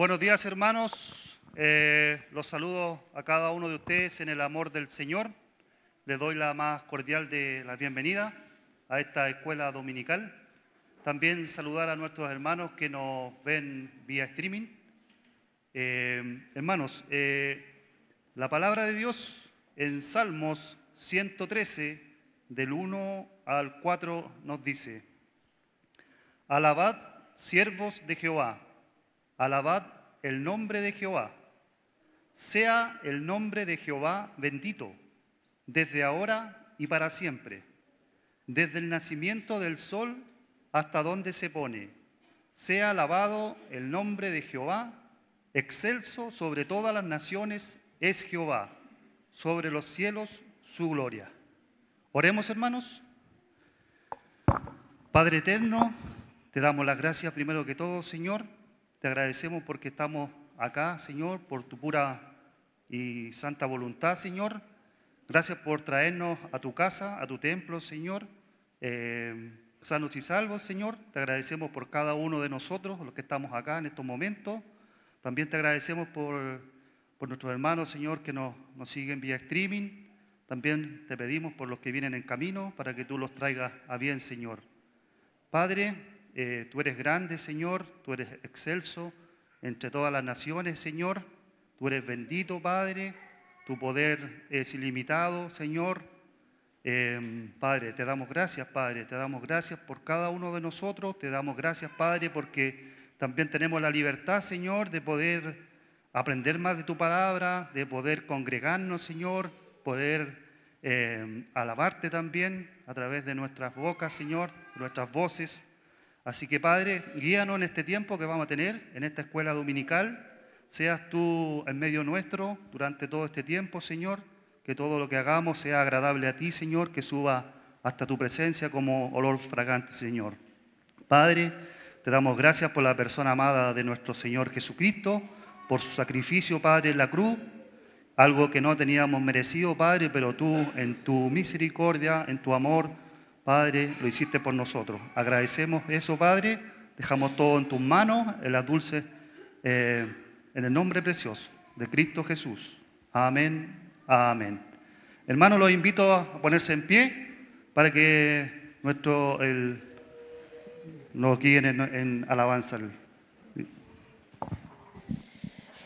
Buenos días, hermanos. Los saludo a cada uno de ustedes en el amor del Señor. Les doy la más cordial de la bienvenida a esta escuela dominical. También saludar a nuestros hermanos que nos ven vía streaming. Hermanos, la palabra de Dios en Salmos 113, del 1 al 4, nos dice: Alabad, siervos de Jehová, alabad el nombre de Jehová. Sea el nombre de Jehová bendito, desde ahora y para siempre. Desde el nacimiento del sol hasta donde se pone, sea alabado el nombre de Jehová. Excelso sobre todas las naciones es Jehová, sobre los cielos su gloria. Oremos, hermanos. Padre eterno, te damos las gracias primero que todo, Señor. Te agradecemos porque estamos acá, Señor, por tu pura y santa voluntad, Señor. Gracias por traernos a tu casa, a tu templo, Señor, sanos y salvos, Señor. Te agradecemos por cada uno de nosotros, los que estamos acá en estos momentos. También te agradecemos por nuestros hermanos, Señor, que nos siguen vía streaming. También te pedimos por los que vienen en camino, para que tú los traigas a bien, Señor. Padre, tú eres grande, Señor, tú eres excelso entre todas las naciones, Señor. Tú eres bendito, Padre, tu poder es ilimitado, Señor. Padre, te damos gracias, Padre, te damos gracias por cada uno de nosotros. Te damos gracias, Padre, porque también tenemos la libertad, Señor, de poder aprender más de tu palabra, de poder congregarnos, Señor, poder alabarte también a través de nuestras bocas, Señor, nuestras voces. Así que, Padre, guíanos en este tiempo que vamos a tener en esta escuela dominical. Seas tú en medio nuestro durante todo este tiempo, Señor. Que todo lo que hagamos sea agradable a ti, Señor, que suba hasta tu presencia como olor fragante, Señor. Padre, te damos gracias por la persona amada de nuestro Señor Jesucristo, por su sacrificio, Padre, en la cruz, algo que no teníamos merecido, Padre, pero tú, en tu misericordia, en tu amor, Padre, lo hiciste por nosotros. Agradecemos eso, Padre. Dejamos todo en tus manos, en las dulces, en el nombre precioso de Cristo Jesús. Amén, amén. Hermanos, los invito a ponerse en pie para que nos guíen en alabanza.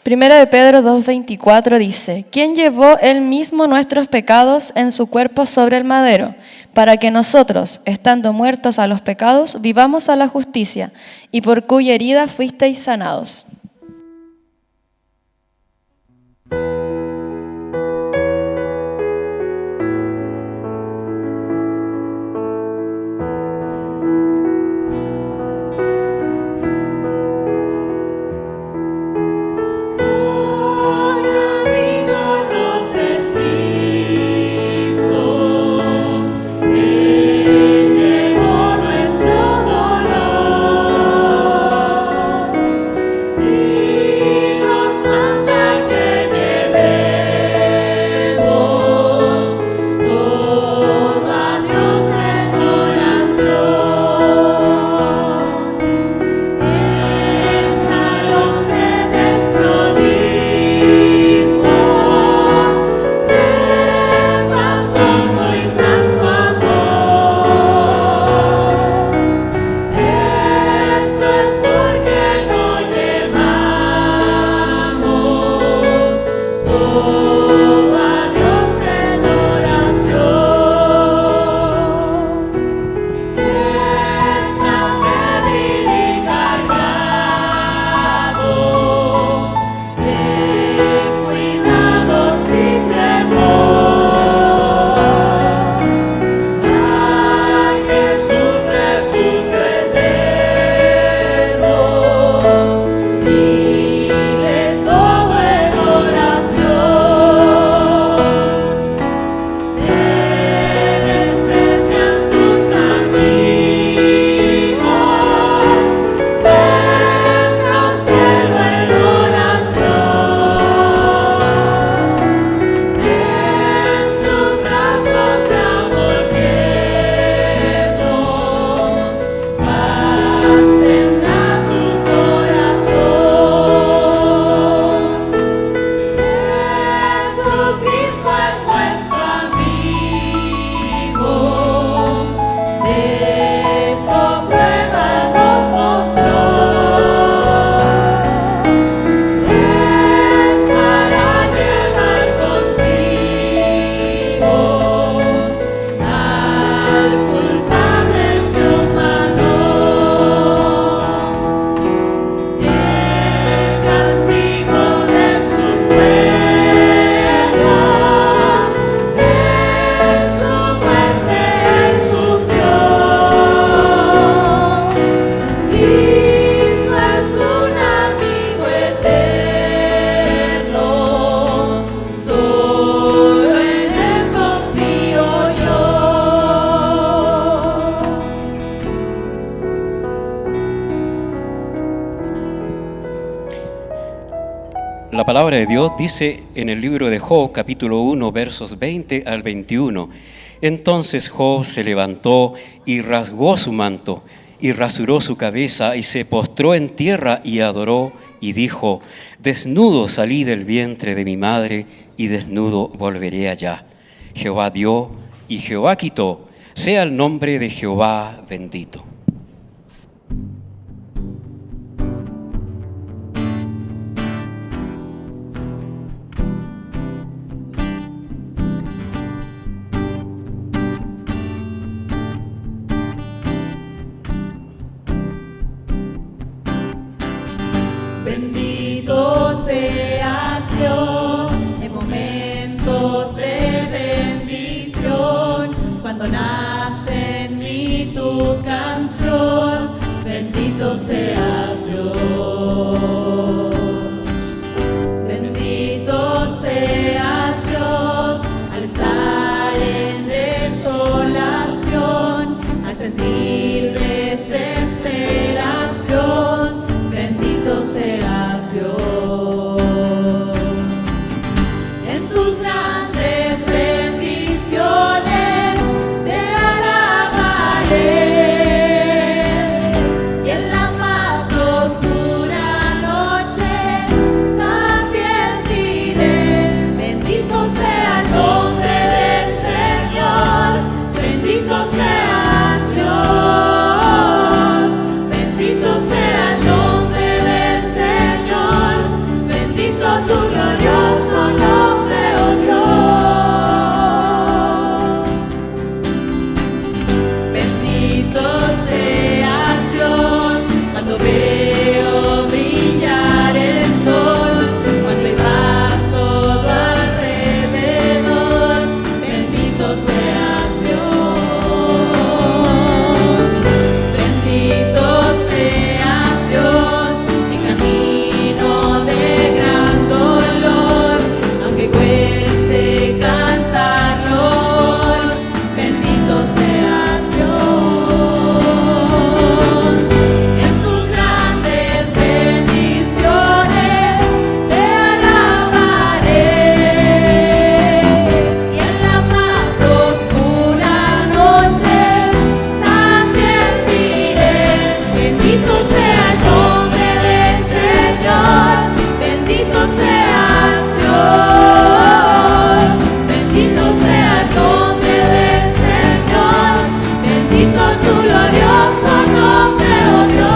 Primera de Pedro 2:24 dice: ¿Quién llevó él mismo nuestros pecados en su cuerpo sobre el madero, para que nosotros, estando muertos a los pecados, vivamos a la justicia, y por cuya herida fuisteis sanados? Él La palabra de Dios dice en el libro de Job, capítulo 1, versos 20 al 21. Entonces Job se levantó y rasgó su manto y rasuró su cabeza y se postró en tierra y adoró y dijo: desnudo salí del vientre de mi madre y desnudo volveré allá. Jehová dio y Jehová quitó, sea el nombre de Jehová bendito. Bendito seas Dios en momentos de bendición, cuando nace en mí tu canción. Bendito seas Dios. Bendito seas Dios al estar en desolación, al sentir desesperación. Bendito seas Dios. En tus grandes bendiciones te alabaré, y en la más oscura noche también diré: bendito sea el nombre del Señor, bendito seas Dios, bendito sea el nombre del Señor, bendito tu glorioso nombre, oh Dios. Bendito seas Dios cuando veo brillar el sol, cuando hay paz todo alrededor. Bendito seas Dios. Bendito seas Dios en camino de gran dolor, aunque cueste cantarlo hoy. Bendito seas Dios. En tus grandes bendiciones te alabaré, y en la más oscura noche también diré: bendito sea el nombre del Señor, bendito seas Dios, bendito sea el nombre del Señor, bendito tu glorioso nombre, oh Dios.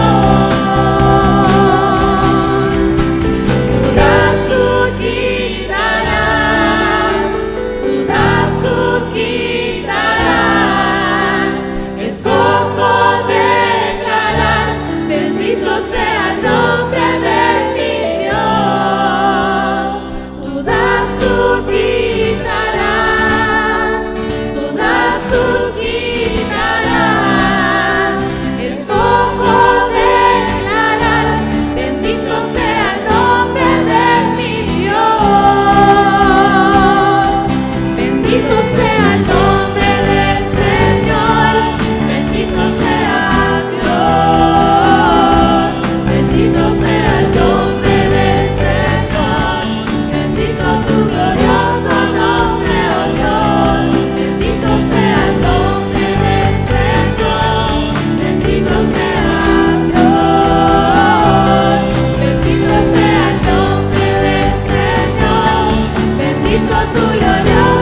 Tú das, tú quitarás, tú das, tú quitarás, escojo declarar: bendito sea el nombre de mi Dios. Tú das, tú quitarás, tú das, tú quitarás, escojo declarar: bendito sea el nombre de mi Dios. Bendito sea el nombre del Señor, bendito seas Dios, bendito sea el nombre del Señor, bendito tu glorioso nombre, oh Dios. Bendito sea el nombre del Señor, bendito seas Dios, bendito sea el nombre del Señor, bendito tu glorioso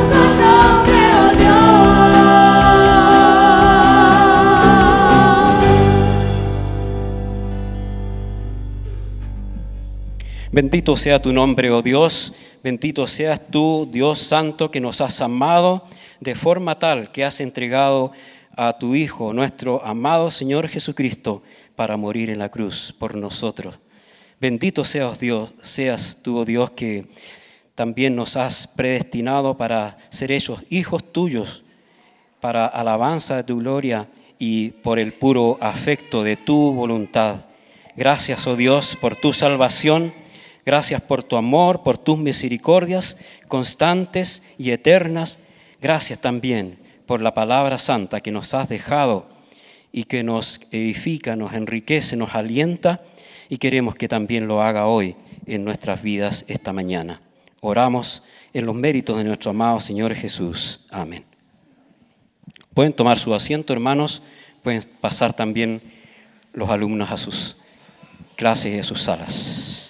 Bendito sea tu nombre, oh Dios, bendito seas tú, Dios Santo, que nos has amado de forma tal que has entregado a tu Hijo, nuestro amado Señor Jesucristo, para morir en la cruz por nosotros. Bendito seas Dios, seas tú, oh Dios, que también nos has predestinado para ser hechos hijos tuyos, para alabanza de tu gloria y por el puro afecto de tu voluntad. Gracias, oh Dios, por tu salvación. Gracias por tu amor, por tus misericordias constantes y eternas. Gracias también por la palabra santa que nos has dejado y que nos edifica, nos enriquece, nos alienta, y queremos que también lo haga hoy en nuestras vidas esta mañana. Oramos en los méritos de nuestro amado Señor Jesús. Amén. Pueden tomar su asiento, hermanos. Pueden pasar también los alumnos a sus clases y a sus salas.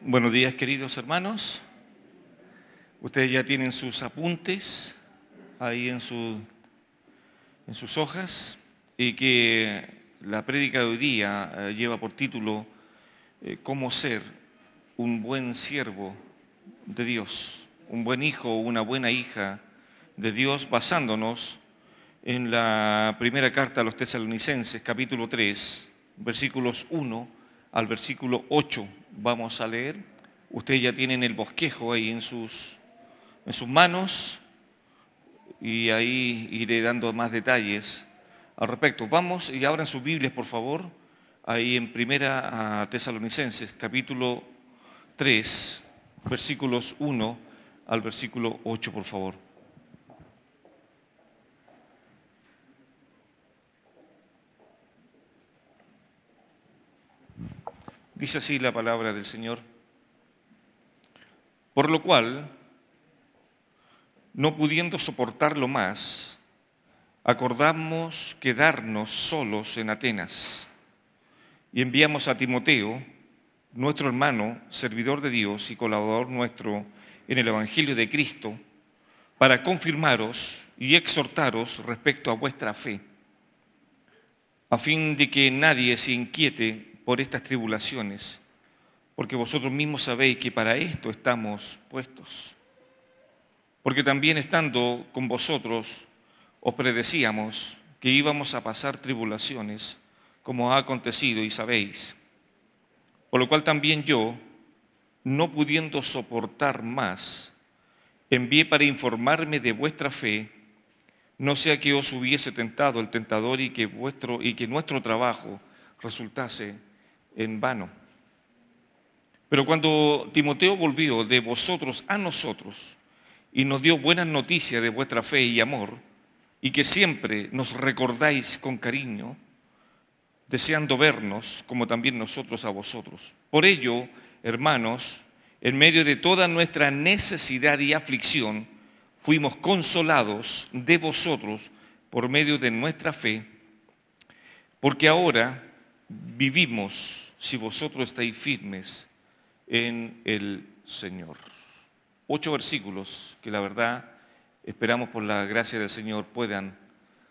Buenos días, queridos hermanos. Ustedes ya tienen sus apuntes ahí en sus hojas, y que la prédica de hoy día lleva por título ¿Cómo ser un buen siervo de Dios? Un buen hijo o una buena hija de Dios, basándonos en la primera carta a los Tesalonicenses, capítulo 3, versículos 1 al versículo 8. Vamos a leer. Ustedes ya tienen el bosquejo ahí en sus manos, y ahí iré dando más detalles al respecto. Vamos y abran sus Biblias, por favor, ahí en primera Tesalonicenses, capítulo 3, versículos 1 al versículo 8, por favor. Dice así la palabra del Señor. Por lo cual, no pudiendo soportarlo más, acordamos quedarnos solos en Atenas, y enviamos a Timoteo, nuestro hermano, servidor de Dios y colaborador nuestro en el Evangelio de Cristo, para confirmaros y exhortaros respecto a vuestra fe, a fin de que nadie se inquiete por estas tribulaciones, porque vosotros mismos sabéis que para esto estamos puestos. Porque también estando con vosotros os predecíamos que íbamos a pasar tribulaciones, como ha acontecido y sabéis. Por lo cual también yo, no pudiendo soportar más, envié para informarme de vuestra fe, no sea que os hubiese tentado el tentador y que nuestro trabajo resultase en vano. Pero cuando Timoteo volvió de vosotros a nosotros y nos dio buenas noticias de vuestra fe y amor, y que siempre nos recordáis con cariño, deseando vernos como también nosotros a vosotros. Por ello, hermanos, en medio de toda nuestra necesidad y aflicción, fuimos consolados de vosotros por medio de nuestra fe, porque ahora vivimos si vosotros estáis firmes en el Señor. 8 versículos que la verdad esperamos por la gracia del Señor puedan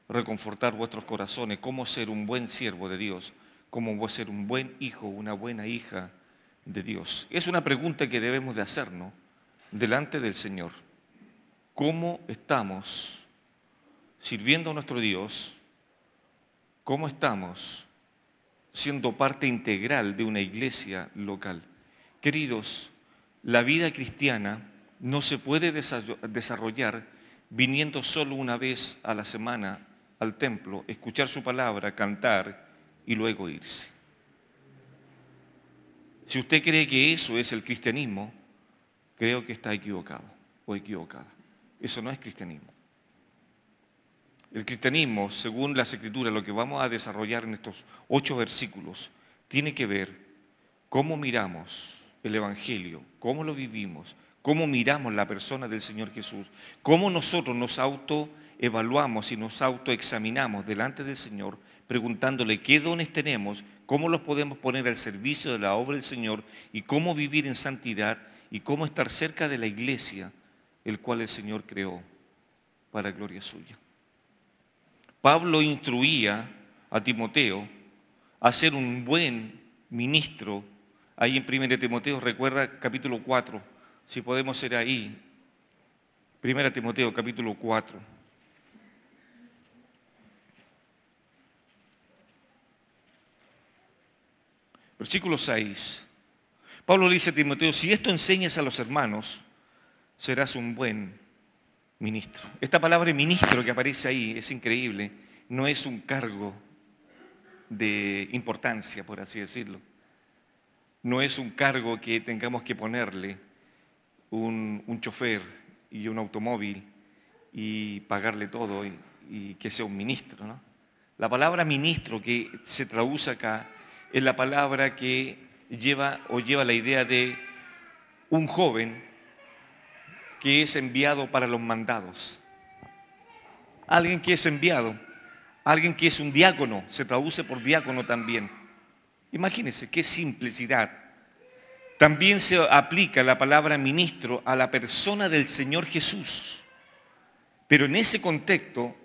reconfortar vuestros corazones. Cómo ser un buen siervo de Dios, cómo ser un buen hijo, una buena hija de Dios. Es una pregunta que debemos de hacernos delante del Señor. ¿Cómo estamos sirviendo a nuestro Dios? ¿Cómo estamos siendo parte integral de una iglesia local? Queridos, la vida cristiana no se puede desarrollar viniendo solo una vez a la semana al templo, escuchar su palabra, cantar y luego irse. Si usted cree que eso es el cristianismo, creo que está equivocado o equivocada. Eso no es cristianismo. El cristianismo, según las Escrituras, lo que vamos a desarrollar en estos 8 versículos, tiene que ver cómo miramos el Evangelio, cómo lo vivimos, cómo miramos la persona del Señor Jesús, cómo nosotros nos autoevaluamos y nos autoexaminamos delante del Señor, preguntándole qué dones tenemos, cómo los podemos poner al servicio de la obra del Señor y cómo vivir en santidad y cómo estar cerca de la iglesia, el cual el Señor creó para gloria suya. Pablo instruía a Timoteo a ser un buen ministro. Ahí en 1 Timoteo, recuerda capítulo 4, si podemos ser ahí. 1 Timoteo capítulo 4. Versículo 6. Pablo le dice a Timoteo, si esto enseñas a los hermanos, serás un buen ministro. Esta palabra ministro que aparece ahí es increíble, no es un cargo de importancia, por así decirlo. No es un cargo que tengamos que ponerle un chofer y un automóvil y pagarle todo y que sea un ministro, ¿no? La palabra ministro que se traduce acá es la palabra que lleva la idea de un joven que es enviado para los mandados. Alguien que es enviado, alguien que es un diácono, se traduce por diácono también. Imagínense qué simplicidad. También se aplica la palabra ministro a la persona del Señor Jesús. Pero en ese contexto,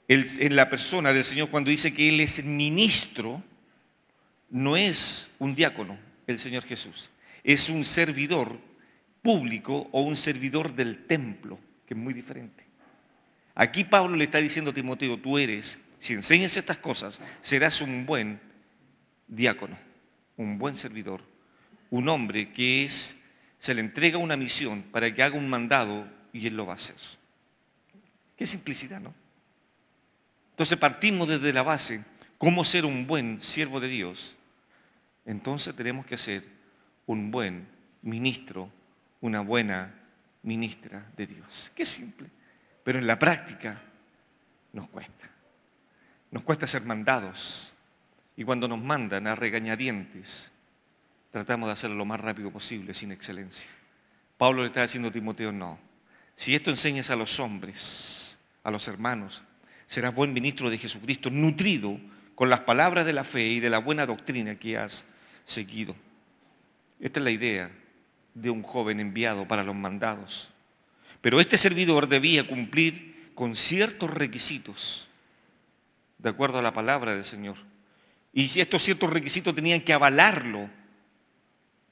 en la persona del Señor, cuando dice que Él es ministro, no es un diácono, el Señor Jesús. Es un servidor público o un servidor del templo, que es muy diferente. Aquí Pablo le está diciendo a Timoteo, tú eres, si enseñas estas cosas, serás un buen diácono, un buen servidor, un hombre que se le entrega una misión para que haga un mandado y él lo va a hacer. Qué simplicidad, ¿no? Entonces partimos desde la base, cómo ser un buen siervo de Dios. Entonces tenemos que ser un buen ministro, una buena ministra de Dios. Qué simple, pero en la práctica nos cuesta. Nos cuesta ser mandados y cuando nos mandan a regañadientes, tratamos de hacerlo lo más rápido posible, sin excelencia. Pablo le está diciendo a Timoteo, no. Si esto enseñas a los hombres, a los hermanos, serás buen ministro de Jesucristo, nutrido con las palabras de la fe y de la buena doctrina que has seguido. Esta es la idea de un joven enviado para los mandados. Pero este servidor debía cumplir con ciertos requisitos, de acuerdo a la palabra del Señor. Y si estos ciertos requisitos tenían que avalarlo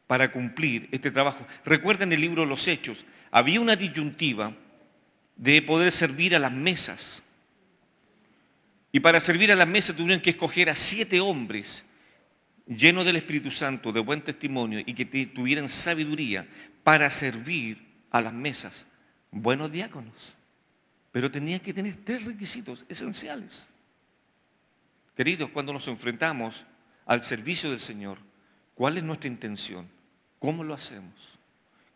para cumplir este trabajo. Recuerden el libro de los Hechos, había una disyuntiva de poder servir a las mesas. Y para servir a las mesas tuvieron que escoger a 7 hombres llenos del Espíritu Santo, de buen testimonio y que tuvieran sabiduría para servir a las mesas. Buenos diáconos. Pero tenían que tener 3 requisitos esenciales. Queridos, cuando nos enfrentamos al servicio del Señor, ¿cuál es nuestra intención? ¿Cómo lo hacemos?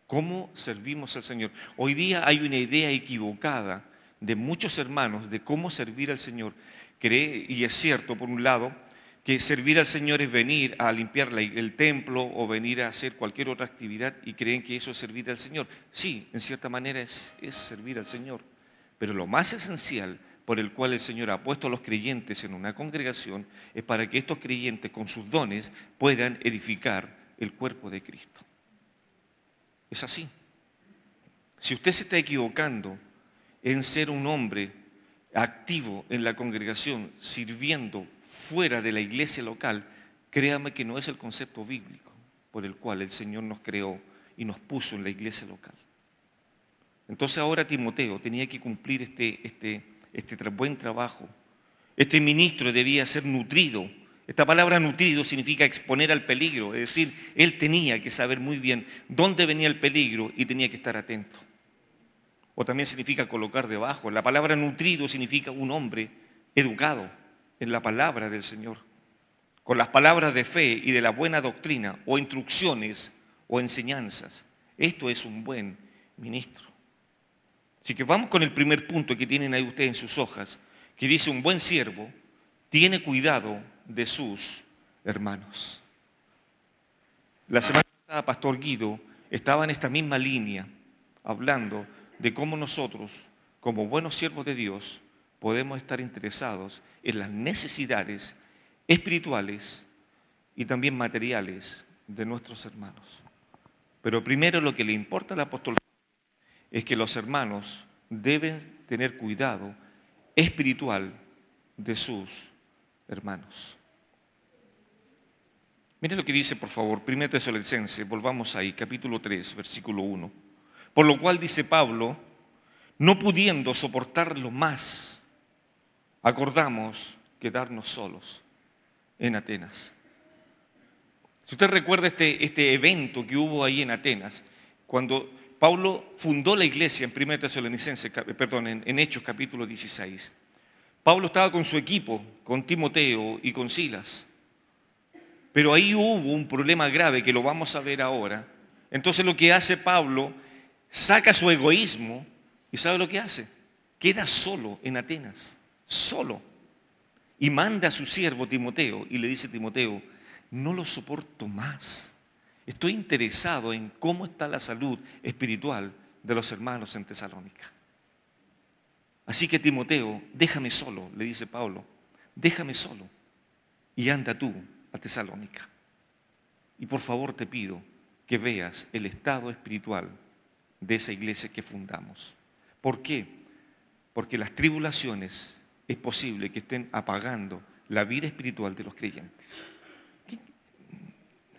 ¿Cómo servimos al Señor? Hoy día hay una idea equivocada de muchos hermanos de cómo servir al Señor. Cree, y es cierto, por un lado, que servir al Señor es venir a limpiar el templo o venir a hacer cualquier otra actividad y creen que eso es servir al Señor. Sí, en cierta manera es servir al Señor. Pero lo más esencial por el cual el Señor ha puesto a los creyentes en una congregación es para que estos creyentes con sus dones puedan edificar el cuerpo de Cristo. Es así. Si usted se está equivocando en ser un hombre activo en la congregación, sirviendo fuera de la iglesia local, créame que no es el concepto bíblico por el cual el Señor nos creó y nos puso en la iglesia local. Entonces ahora Timoteo tenía que cumplir este buen trabajo. Este ministro debía ser nutrido. Esta palabra nutrido significa exponer al peligro, es decir, él tenía que saber muy bien dónde venía el peligro y tenía que estar atento. O también significa colocar debajo. La palabra nutrido significa un hombre educado en la palabra del Señor. con las palabras de fe y de la buena doctrina, o instrucciones, o enseñanzas. Esto es un buen ministro. Así que vamos con el primer punto que tienen ahí ustedes en sus hojas, que dice: un buen siervo tiene cuidado de sus hermanos. La semana pasada, Pastor Guido estaba en esta misma línea, hablando de cómo nosotros, como buenos siervos de Dios, podemos estar interesados en las necesidades espirituales y también materiales de nuestros hermanos. Pero primero lo que le importa al apóstol es que los hermanos deben tener cuidado espiritual de sus hermanos. Miren lo que dice, por favor, 1 Tesalonicenses, volvamos ahí, capítulo 3, versículo 1. Por lo cual, dice Pablo, no pudiendo soportarlo más, acordamos quedarnos solos en Atenas. Si usted recuerda este evento que hubo ahí en Atenas, cuando Pablo fundó la iglesia en 1 Tesalonicenses, en Hechos capítulo 16. Pablo estaba con su equipo, con Timoteo y con Silas. Pero ahí hubo un problema grave que lo vamos a ver ahora. Entonces lo que hace Pablo, saca su egoísmo y ¿sabe lo que hace? Queda solo en Atenas, solo. Y manda a su siervo Timoteo y le dice: Timoteo, no lo soporto más. Estoy interesado en cómo está la salud espiritual de los hermanos en Tesalónica. Así que Timoteo, déjame solo, le dice Pablo, déjame solo y anda tú a Tesalónica. Y por favor te pido que veas el estado espiritual de esa iglesia que fundamos. ¿Por qué? Porque las tribulaciones es posible que estén apagando la vida espiritual de los creyentes.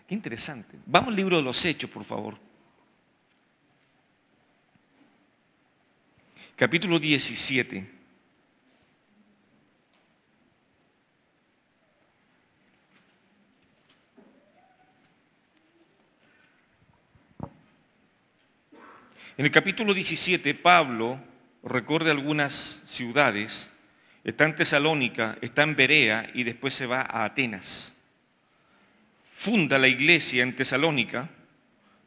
Qué interesante. Vamos al libro de los Hechos, por favor. Capítulo 17. En el capítulo 17, Pablo recorre algunas ciudades. Está en Tesalónica, está en Berea y después se va a Atenas. Funda la iglesia en Tesalónica,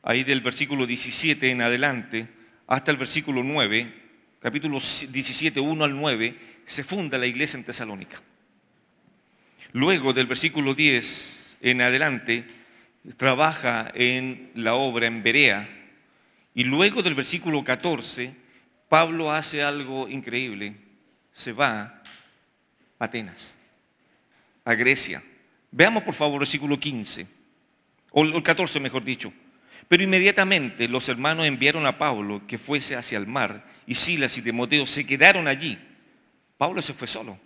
ahí del versículo 17 en adelante, hasta el versículo 9, capítulo 17, 1 al 9, se funda la iglesia en Tesalónica. Luego del versículo 10 en adelante, trabaja en la obra en Berea, y luego del versículo 14, Pablo hace algo increíble, se va a Atenas, a Grecia. Veamos por favor el versículo 15, o el 14 mejor dicho. Pero inmediatamente los hermanos enviaron a Pablo que fuese hacia el mar, y Silas y Timoteo se quedaron allí. Pablo se fue solo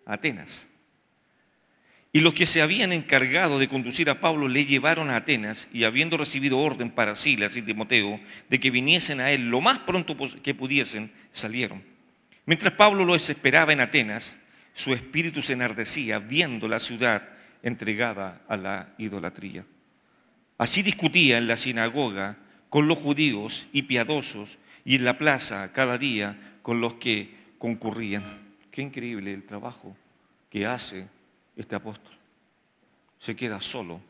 a Atenas. Y los que se habían encargado de conducir a Pablo le llevaron a Atenas, y habiendo recibido orden para Silas y Timoteo de que viniesen a él lo más pronto que pudiesen, salieron. Mientras Pablo los esperaba en Atenas, su espíritu se enardecía viendo la ciudad entregada a la idolatría. Así discutía en la sinagoga con los judíos y piadosos, y en la plaza cada día con los que concurrían. Qué increíble el trabajo que hace este apóstol. Se queda solo.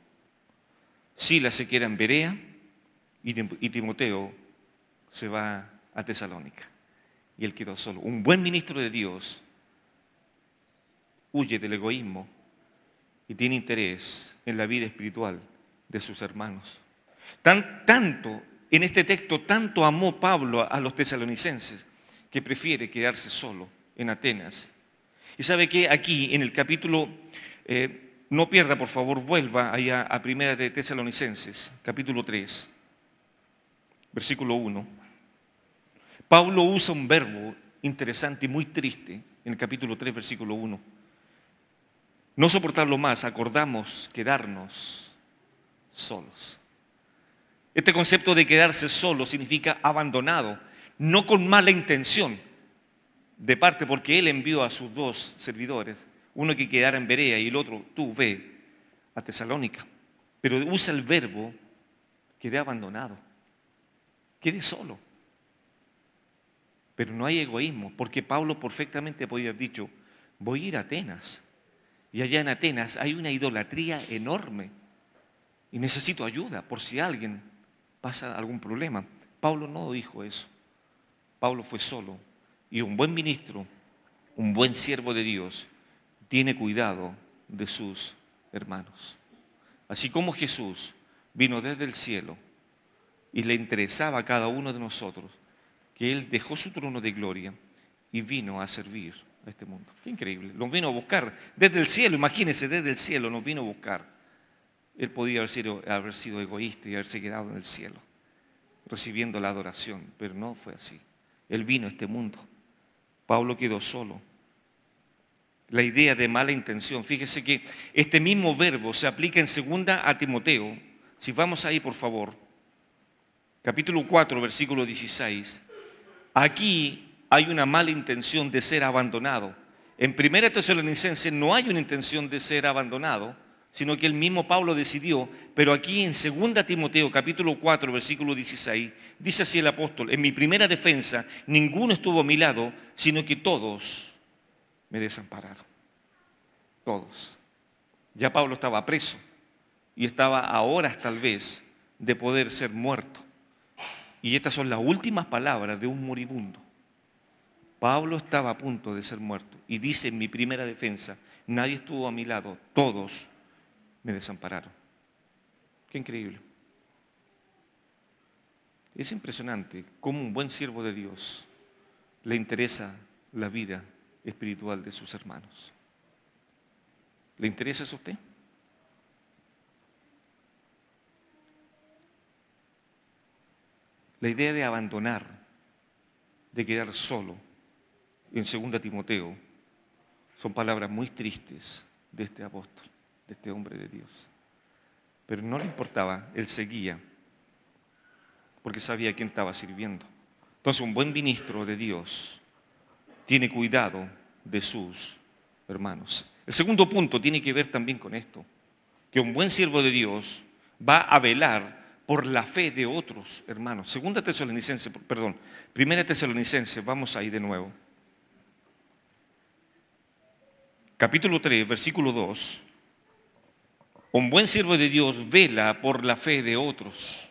Silas se queda en Berea y Timoteo se va a Tesalónica. Y él quedó solo. Un buen ministro de Dios huye del egoísmo y tiene interés en la vida espiritual de sus hermanos. En este texto, tanto amó Pablo a los tesalonicenses que prefiere quedarse solo en Atenas. Y sabe que aquí en el capítulo, no pierda por favor, vuelva allá a Primera de Tesalonicenses, capítulo 3, versículo 1. Pablo usa un verbo interesante y muy triste en el capítulo 3, versículo 1. No soportarlo más, acordamos quedarnos solos. Este concepto de quedarse solo significa abandonado, no con mala intención de parte, porque él envió a sus dos servidores, uno que quedara en Berea y el otro, tú ve a Tesalónica. Pero usa el verbo quedé abandonado, quedé solo. Pero no hay egoísmo, porque Pablo perfectamente podía haber dicho, voy a ir a Atenas Y allá en Atenas hay una idolatría enorme. Y necesito ayuda por si alguien pasa algún problema. Pablo no dijo eso. Pablo fue solo. Y un buen ministro, un buen siervo de Dios, tiene cuidado de sus hermanos. Así como Jesús vino desde el cielo y le interesaba a cada uno de nosotros, que Él dejó su trono de gloria y vino a servir a este mundo. Qué increíble. Nos vino a buscar desde el cielo, imagínense, desde el cielo nos vino a buscar. Él podía haber sido egoísta y haberse quedado en el cielo, recibiendo la adoración, pero no fue así. Él vino a este mundo. Pablo quedó solo. La idea de mala intención, fíjese que este mismo verbo se aplica en 2 a Timoteo. Si vamos ahí, por favor, capítulo 4, versículo 16. Aquí hay una mala intención de ser abandonado. En 1 Tesalonicenses no hay una intención de ser abandonado, sino que el mismo Pablo decidió, pero aquí en 2 Timoteo, capítulo 4, versículo 16, dice así el apóstol: en mi primera defensa ninguno estuvo a mi lado, sino que todos me desampararon. Todos. Ya Pablo estaba preso y estaba a horas tal vez de poder ser muerto. Y estas son las últimas palabras de un moribundo. Pablo estaba a punto de ser muerto y dice: en mi primera defensa nadie estuvo a mi lado, todos me desampararon. Qué increíble. Es impresionante cómo un buen siervo de Dios le interesa la vida espiritual de sus hermanos. ¿Le interesa eso a usted? La idea de abandonar, de quedar solo, en 2 Timoteo, son palabras muy tristes de este apóstol, de este hombre de Dios. Pero no le importaba, él seguía, porque sabía a quién estaba sirviendo. Entonces, un buen ministro de Dios tiene cuidado de sus hermanos. El segundo punto tiene que ver también con esto, que un buen siervo de Dios va a velar por la fe de otros hermanos. 1 Tesalonicenses, vamos ahí de nuevo. Capítulo 3, versículo 2. Un buen siervo de Dios vela por la fe de otros.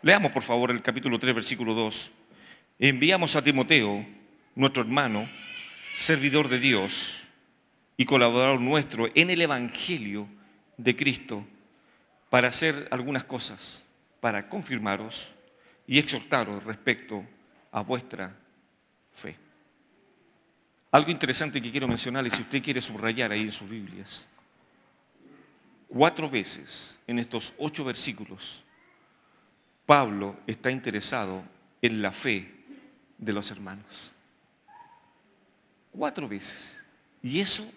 Leamos por favor el capítulo 3, versículo 2. Enviamos a Timoteo, nuestro hermano, servidor de Dios y colaborador nuestro en el Evangelio de Cristo, para hacer algunas cosas, para confirmaros y exhortaros respecto a vuestra fe. Algo interesante que quiero mencionarles, si usted quiere subrayar ahí en sus Biblias. 4 veces en estos 8 versículos, Pablo está interesado en la fe de los hermanos. 4 veces. Y eso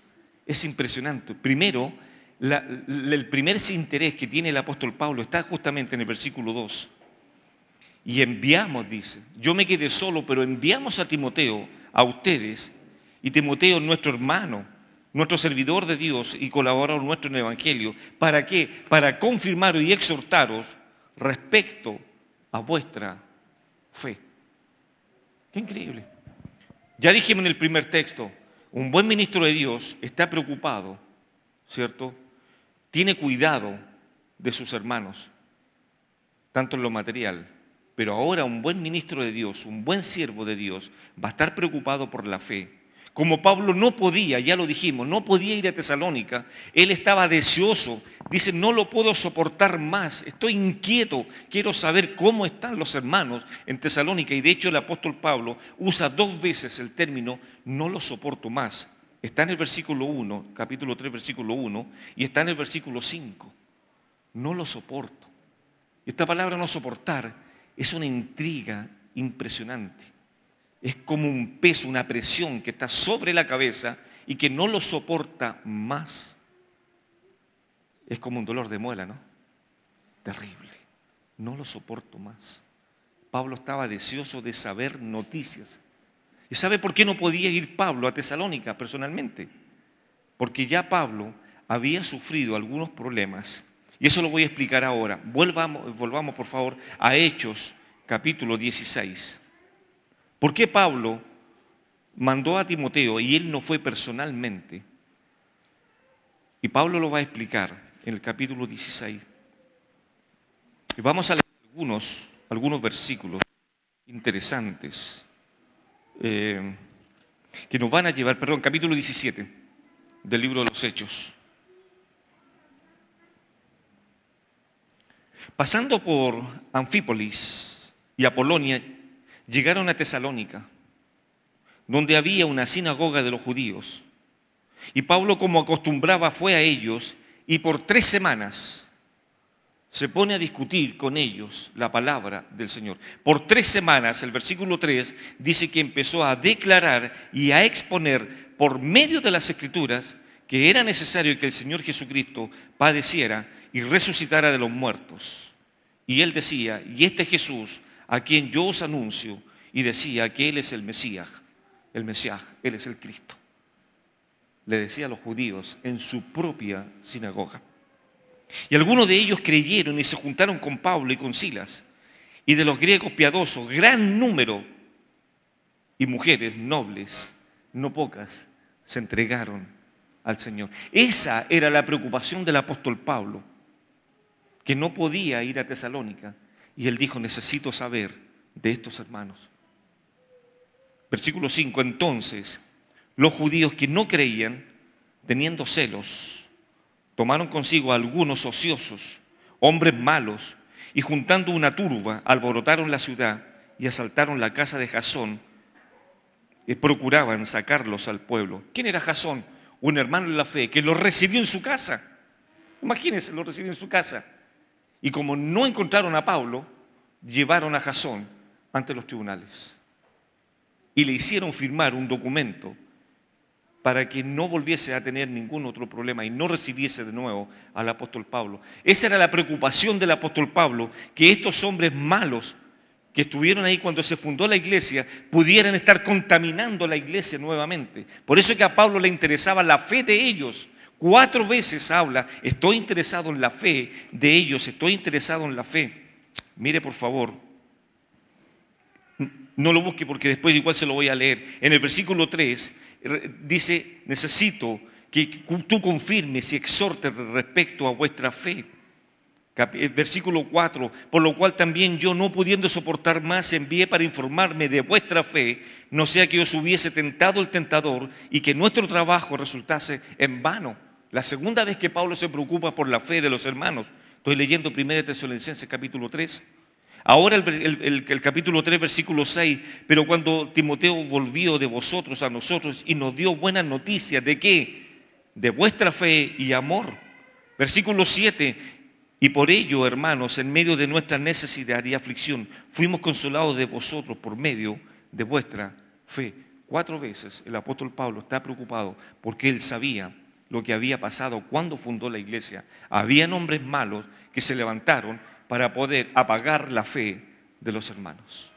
es impresionante. Primero, el primer interés que tiene el apóstol Pablo está justamente en el versículo 2. Y enviamos, dice, yo me quedé solo, pero enviamos a Timoteo, a ustedes, y Timoteo, nuestro hermano, nuestro servidor de Dios y colaborador nuestro en el Evangelio. ¿Para qué? Para confirmaros y exhortaros respecto a vuestra fe. ¡Qué increíble! Ya dijimos en el primer texto, un buen ministro de Dios está preocupado, ¿cierto? Tiene cuidado de sus hermanos, tanto en lo material, pero ahora un buen ministro de Dios, un buen siervo de Dios, va a estar preocupado por la fe. Como Pablo no podía, ya lo dijimos, no podía ir a Tesalónica, él estaba deseoso, dice, no lo puedo soportar más, estoy inquieto, quiero saber cómo están los hermanos en Tesalónica. Y de hecho el apóstol Pablo usa 2 veces el término no lo soporto más. Está en el versículo 1, capítulo 3, versículo 1, y está en el versículo 5. No lo soporto. Esta palabra no soportar es una intriga impresionante. Es como un peso, una presión que está sobre la cabeza y que no lo soporta más. Es como un dolor de muela, ¿no? Terrible. No lo soporto más. Pablo estaba deseoso de saber noticias. ¿Y sabe por qué no podía ir Pablo a Tesalónica personalmente? Porque ya Pablo había sufrido algunos problemas. Y eso lo voy a explicar ahora. Volvamos por favor a Hechos, capítulo 16. ¿Por qué Pablo mandó a Timoteo y él no fue personalmente. Y Pablo lo va a explicar en el capítulo 16. Y vamos a leer algunos versículos interesantes que nos van a llevar, capítulo 17 del libro de los Hechos. Pasando por Anfípolis y Apolonia, llegaron a Tesalónica, donde había una sinagoga de los judíos. Y Pablo, como acostumbraba, fue a ellos y por 3 semanas se pone a discutir con ellos la palabra del Señor. Por 3 semanas, el versículo 3 dice que empezó a declarar y a exponer por medio de las Escrituras que era necesario que el Señor Jesucristo padeciera y resucitara de los muertos. Y él decía, y este Jesús a quien yo os anuncio, y decía que él es el Mesías, él es el Cristo. Le decía a los judíos en su propia sinagoga. Y algunos de ellos creyeron y se juntaron con Pablo y con Silas. Y de los griegos piadosos, gran número, y mujeres nobles, no pocas, se entregaron al Señor. Esa era la preocupación del apóstol Pablo, que no podía ir a Tesalónica. Y él dijo, necesito saber de estos hermanos. Versículo 5, entonces los judíos que no creían, teniendo celos, tomaron consigo a algunos ociosos, hombres malos, y juntando una turba, alborotaron la ciudad y asaltaron la casa de Jasón, y procuraban sacarlos al pueblo. ¿Quién era Jasón? Un hermano en la fe que los recibió en su casa. Imagínense, los recibió en su casa. Y como no encontraron a Pablo, llevaron a Jasón ante los tribunales. Y le hicieron firmar un documento para que no volviese a tener ningún otro problema y no recibiese de nuevo al apóstol Pablo. Esa era la preocupación del apóstol Pablo, que estos hombres malos que estuvieron ahí cuando se fundó la iglesia pudieran estar contaminando la iglesia nuevamente. Por eso es que a Pablo le interesaba la fe de ellos. 4 veces habla, estoy interesado en la fe de ellos, estoy interesado en la fe. Mire por favor, no lo busque porque después igual se lo voy a leer. En el versículo 3 dice, necesito que tú confirmes y exhortes respecto a vuestra fe. Versículo 4, por lo cual también yo, no pudiendo soportar más, envié para informarme de vuestra fe, no sea que os hubiese tentado el tentador y que nuestro trabajo resultase en vano. La segunda vez que Pablo se preocupa por la fe de los hermanos. Estoy leyendo 1 Tesalonicenses capítulo 3. Ahora el capítulo 3, versículo 6, pero cuando Timoteo volvió de vosotros a nosotros y nos dio buenas noticias, ¿de qué? De vuestra fe y amor. Versículo 7, y por ello, hermanos, en medio de nuestra necesidad y aflicción, fuimos consolados de vosotros por medio de vuestra fe. 4 veces el apóstol Pablo está preocupado porque él sabía lo que había pasado cuando fundó la iglesia. Habían hombres malos que se levantaron para poder apagar la fe de los hermanos.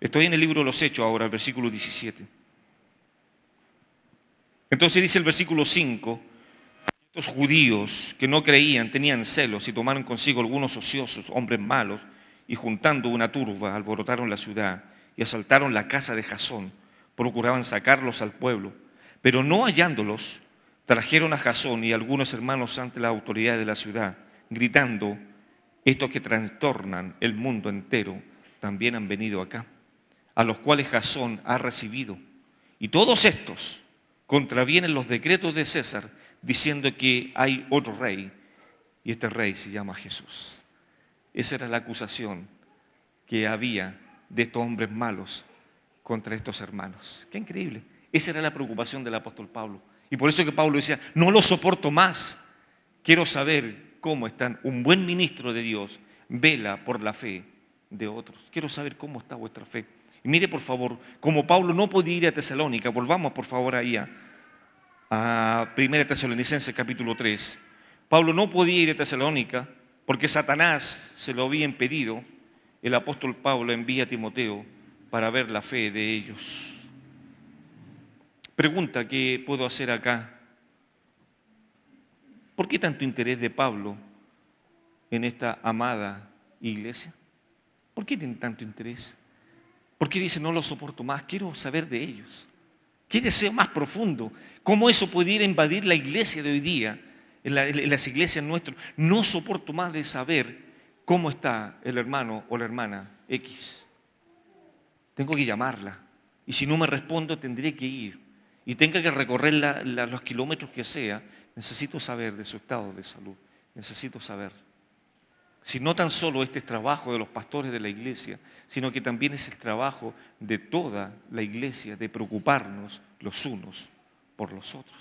Estoy en el libro de los Hechos ahora, el versículo 17. Entonces dice el versículo 5, estos judíos que no creían tenían celos y tomaron consigo algunos ociosos, hombres malos, y juntando una turba alborotaron la ciudad y asaltaron la casa de Jasón, procuraban sacarlos al pueblo, pero no hallándolos, trajeron a Jasón y algunos hermanos ante la autoridad de la ciudad, gritando, estos que trastornan el mundo entero también han venido acá, a los cuales Jasón ha recibido. Y todos estos contravienen los decretos de César, diciendo que hay otro rey, y este rey se llama Jesús. Esa era la acusación que había de estos hombres malos contra estos hermanos. Qué increíble. Esa era la preocupación del apóstol Pablo. Y por eso que Pablo decía, no lo soporto más, quiero saber cómo están. Un buen ministro de Dios vela por la fe de otros. Quiero saber cómo está vuestra fe. Y mire por favor, como Pablo no podía ir a Tesalónica, volvamos por favor ahí a 1 Tesalonicenses capítulo 3. Pablo no podía ir a Tesalónica porque Satanás se lo había impedido. El apóstol Pablo envía a Timoteo para ver la fe de ellos. Pregunta que puedo hacer acá. ¿Por qué tanto interés de Pablo en esta amada iglesia? ¿Por qué tiene tanto interés? ¿Por qué dice no lo soporto más? Quiero saber de ellos. ¿Qué deseo más profundo? ¿Cómo eso pudiera invadir la iglesia de hoy día? En las iglesias nuestras. No soporto más de saber cómo está el hermano o la hermana X. Tengo que llamarla. Y si no me respondo, tendré que ir. Y tenga que recorrer los kilómetros que sea. Necesito saber de su estado de salud. Necesito saber. Si no tan solo este es trabajo de los pastores de la iglesia, sino que también es el trabajo de toda la iglesia, de preocuparnos los unos por los otros.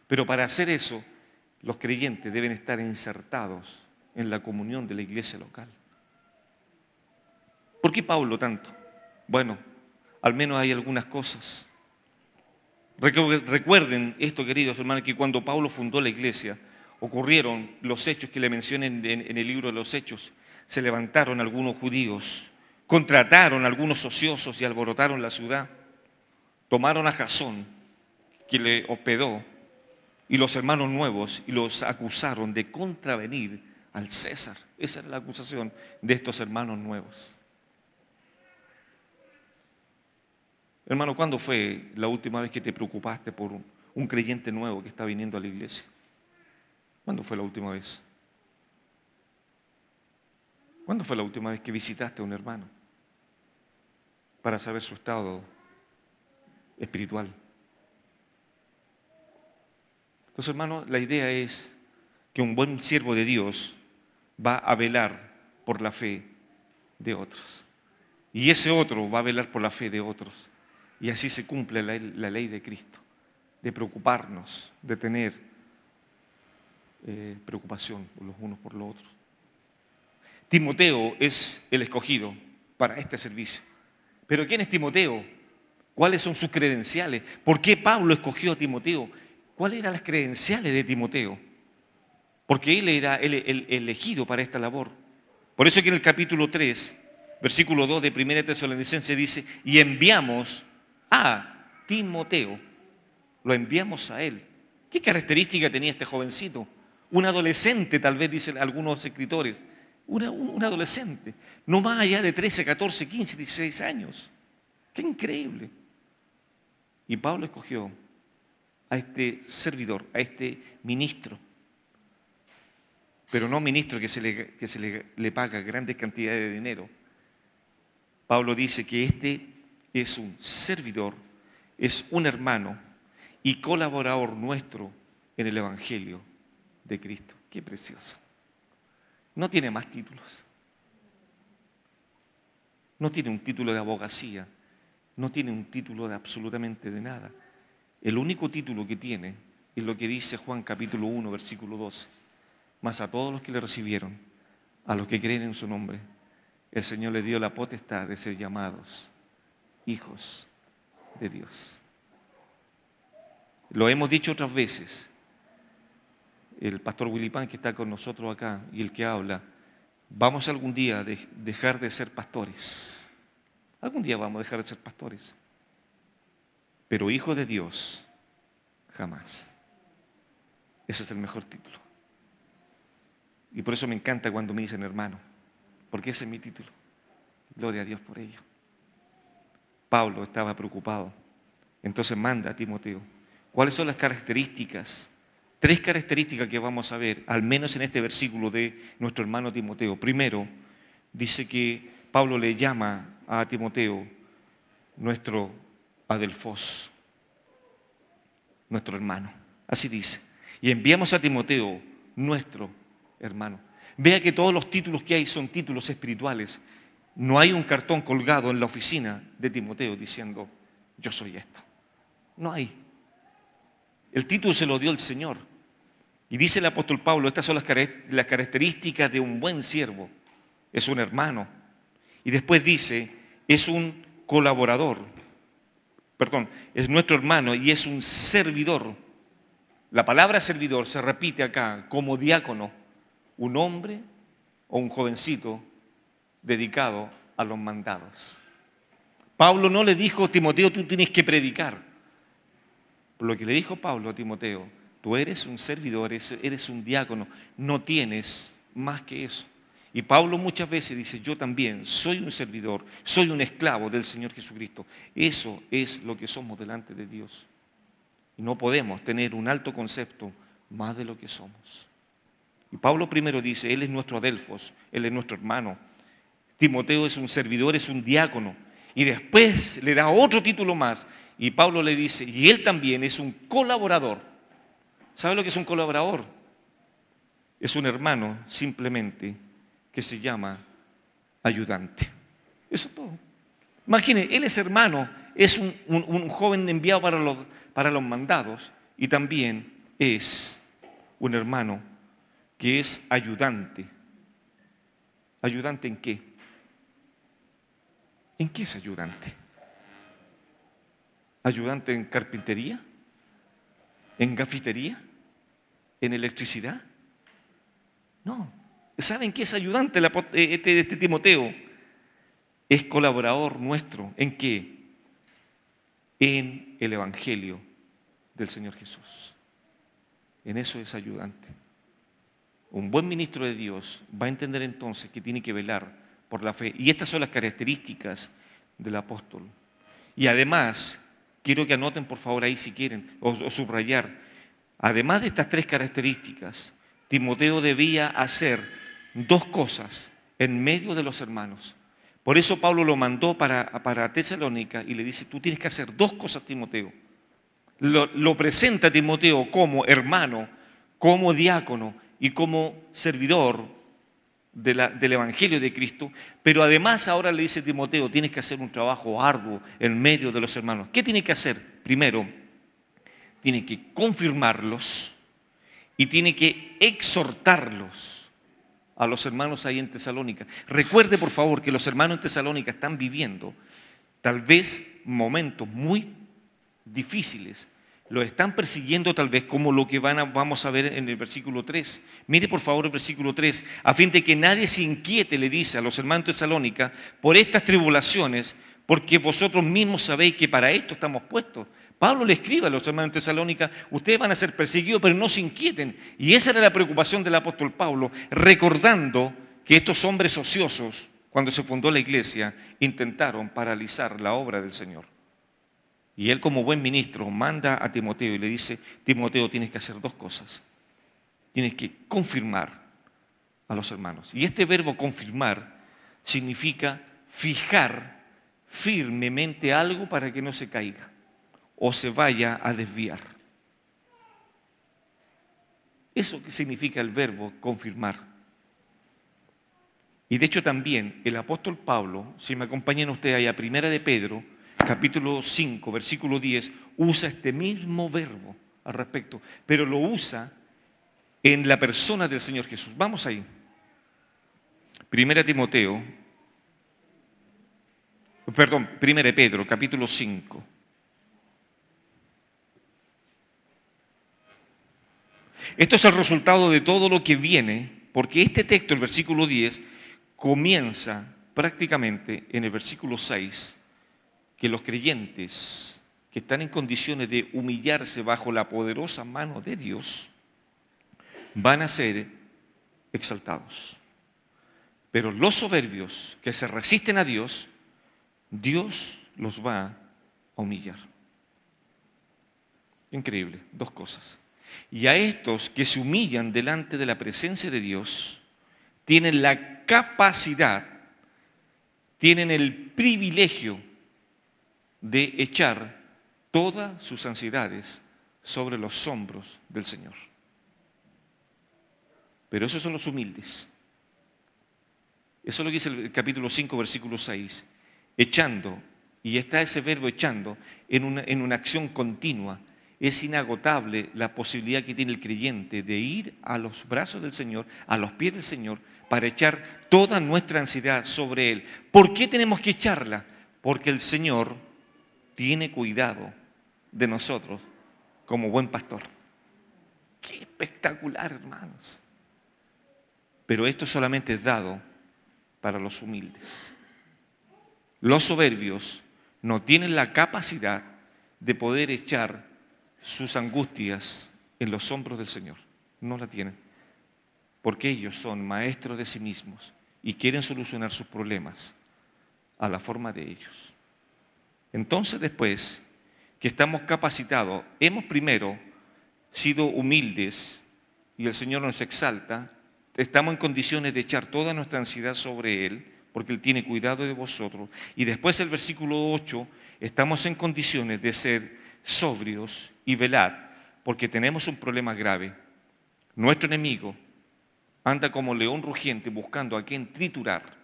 Pero para hacer eso, los creyentes deben estar insertados en la comunión de la iglesia local. ¿Por qué Pablo tanto? Bueno, al menos hay algunas cosas. Recuerden esto, queridos hermanos, que cuando Pablo fundó la iglesia, ocurrieron los hechos que le mencioné en el libro de los Hechos. Se levantaron algunos judíos, contrataron a algunos ociosos y alborotaron la ciudad. Tomaron a Jasón, que le hospedó, y los hermanos nuevos, y los acusaron de contravenir al César. Esa era la acusación de estos hermanos nuevos. Hermano, ¿cuándo fue la última vez que te preocupaste por un creyente nuevo que está viniendo a la iglesia? ¿Cuándo fue la última vez? ¿Cuándo fue la última vez que visitaste a un hermano para saber su estado espiritual? Entonces, hermano, la idea es que un buen siervo de Dios va a velar por la fe de otros. Y ese otro va a velar por la fe de otros. Y así se cumple la ley de Cristo, de preocuparnos, de tener preocupación los unos por los otros. Timoteo es el escogido para este servicio. ¿Pero quién es Timoteo? ¿Cuáles son sus credenciales? ¿Por qué Pablo escogió a Timoteo? ¿Cuáles eran las credenciales de Timoteo? Porque él era el elegido para esta labor. Por eso que en el capítulo 3, versículo 2 de 1 Tesalonicenses dice, y enviamos a Timoteo. Lo enviamos a él. ¿Qué característica tenía este jovencito? Un adolescente, tal vez dicen algunos escritores. Un adolescente. No más allá de 13, 14, 15, 16 años. ¡Qué increíble! Y Pablo escogió a este servidor, a este ministro. Pero no ministro que se le paga grandes cantidades de dinero. Pablo dice que este es un servidor, es un hermano y colaborador nuestro en el Evangelio de Cristo. Qué precioso. No tiene más títulos. No tiene un título de abogacía. No tiene un título de absolutamente de nada. El único título que tiene es lo que dice Juan capítulo 1, versículo 12. Mas a todos los que le recibieron, a los que creen en su nombre, el Señor le dio la potestad de ser llamados hijos de Dios. Lo hemos dicho otras veces. El pastor Willy Pan, que está con nosotros acá, y el que habla, vamos algún día a dejar de ser pastores. Algún día vamos a dejar de ser pastores. Pero hijos de Dios, jamás. Ese es el mejor título. Y por eso me encanta cuando me dicen hermano, porque ese es mi título. Gloria a Dios por ello. Pablo estaba preocupado. Entonces manda a Timoteo. ¿Cuáles son las características? 3 características que vamos a ver, al menos en este versículo de nuestro hermano Timoteo. Primero, dice que Pablo le llama a Timoteo nuestro adelfos, nuestro hermano. Así dice. Y enviamos a Timoteo, nuestro hermano. Vea que todos los títulos que hay son títulos espirituales. No hay un cartón colgado en la oficina de Timoteo diciendo, yo soy esto. No hay. El título se lo dio el Señor. Y dice el apóstol Pablo, estas son las características de un buen siervo. Es un hermano. Y después dice, es un colaborador. Perdón, es nuestro hermano y es un servidor. La palabra servidor se repite acá como diácono. Un hombre o un jovencito dedicado a los mandados. Pablo no le dijo, Timoteo, tú tienes que predicar. Por lo que le dijo Pablo a Timoteo, tú eres un servidor, eres un diácono, no tienes más que eso. Y Pablo muchas veces dice, yo también soy un servidor, soy un esclavo del Señor Jesucristo. Eso es lo que somos delante de Dios. Y no podemos tener un alto concepto más de lo que somos. Y Pablo primero dice, Él es nuestro adelfos, Él es nuestro hermano. Timoteo es un servidor, es un diácono. Y después le da otro título más. Y Pablo le dice, y él también es un colaborador. ¿Sabe lo que es un colaborador? Es un hermano simplemente que se llama ayudante. Eso es todo. Imagine, él es hermano, es un joven enviado para los mandados y también es un hermano que es ayudante. ¿Ayudante en qué? ¿En qué es ayudante? ¿Ayudante en carpintería? ¿En gafitería? ¿En electricidad? No. ¿Saben qué es ayudante este Timoteo? Es colaborador nuestro. ¿En qué? En el Evangelio del Señor Jesús. En eso es ayudante. Un buen ministro de Dios va a entender entonces que tiene que velar por la fe. Y estas son las características del apóstol. Y además, quiero que anoten por favor ahí si quieren, o subrayar, además de estas tres características, Timoteo debía hacer dos cosas en medio de los hermanos. Por eso Pablo lo mandó para Tesalónica y le dice, tú tienes que hacer dos cosas, Timoteo. Lo presenta Timoteo como hermano, como diácono y como servidor del Evangelio de Cristo, pero además ahora le dice Timoteo, tienes que hacer un trabajo arduo en medio de los hermanos. ¿Qué tiene que hacer? Primero, tiene que confirmarlos y tiene que exhortarlos a los hermanos ahí en Tesalónica. Recuerde por favor que los hermanos en Tesalónica están viviendo tal vez momentos muy difíciles. Los están persiguiendo tal vez como lo que vamos a ver en el versículo 3. Mire por favor el versículo 3. A fin de que nadie se inquiete, le dice a los hermanos de Tesalónica, por estas tribulaciones, porque vosotros mismos sabéis que para esto estamos puestos. Pablo le escribe a los hermanos de Tesalónica, ustedes van a ser perseguidos, pero no se inquieten. Y esa era la preocupación del apóstol Pablo, recordando que estos hombres ociosos, cuando se fundó la iglesia, intentaron paralizar la obra del Señor. Y él como buen ministro manda a Timoteo y le dice, Timoteo, tienes que hacer dos cosas. Tienes que confirmar a los hermanos. Y este verbo confirmar significa fijar firmemente algo para que no se caiga o se vaya a desviar. Eso que significa el verbo confirmar. Y de hecho también el apóstol Pablo, si me acompañan ustedes ahí a Primera de Pedro, capítulo 5, versículo 10, usa este mismo verbo al respecto, pero lo usa en la persona del Señor Jesús. Vamos ahí. Primera de Pedro, capítulo 5. Esto es el resultado de todo lo que viene, porque este texto, el versículo 10, comienza prácticamente en el versículo 6, que los creyentes que están en condiciones de humillarse bajo la poderosa mano de Dios van a ser exaltados. Pero los soberbios que se resisten a Dios, Dios los va a humillar. Increíble, dos cosas. Y a estos que se humillan delante de la presencia de Dios, tienen la capacidad, tienen el privilegio de echar todas sus ansiedades sobre los hombros del Señor. Pero esos son los humildes. Eso es lo que dice el capítulo 5, versículo 6. Echando, y está ese verbo echando, en una acción continua. Es inagotable la posibilidad que tiene el creyente de ir a los brazos del Señor, a los pies del Señor, para echar toda nuestra ansiedad sobre Él. ¿Por qué tenemos que echarla? Porque el Señor tiene cuidado de nosotros como buen pastor. ¡Qué espectacular, hermanos! Pero esto solamente es dado para los humildes. Los soberbios no tienen la capacidad de poder echar sus angustias en los hombros del Señor. No la tienen. Porque ellos son maestros de sí mismos y quieren solucionar sus problemas a la forma de ellos. Entonces después que estamos capacitados, hemos primero sido humildes y el Señor nos exalta, estamos en condiciones de echar toda nuestra ansiedad sobre Él, porque Él tiene cuidado de vosotros. Y después el versículo 8, estamos en condiciones de ser sobrios y velar, porque tenemos un problema grave. Nuestro enemigo anda como león rugiente buscando a quien triturar.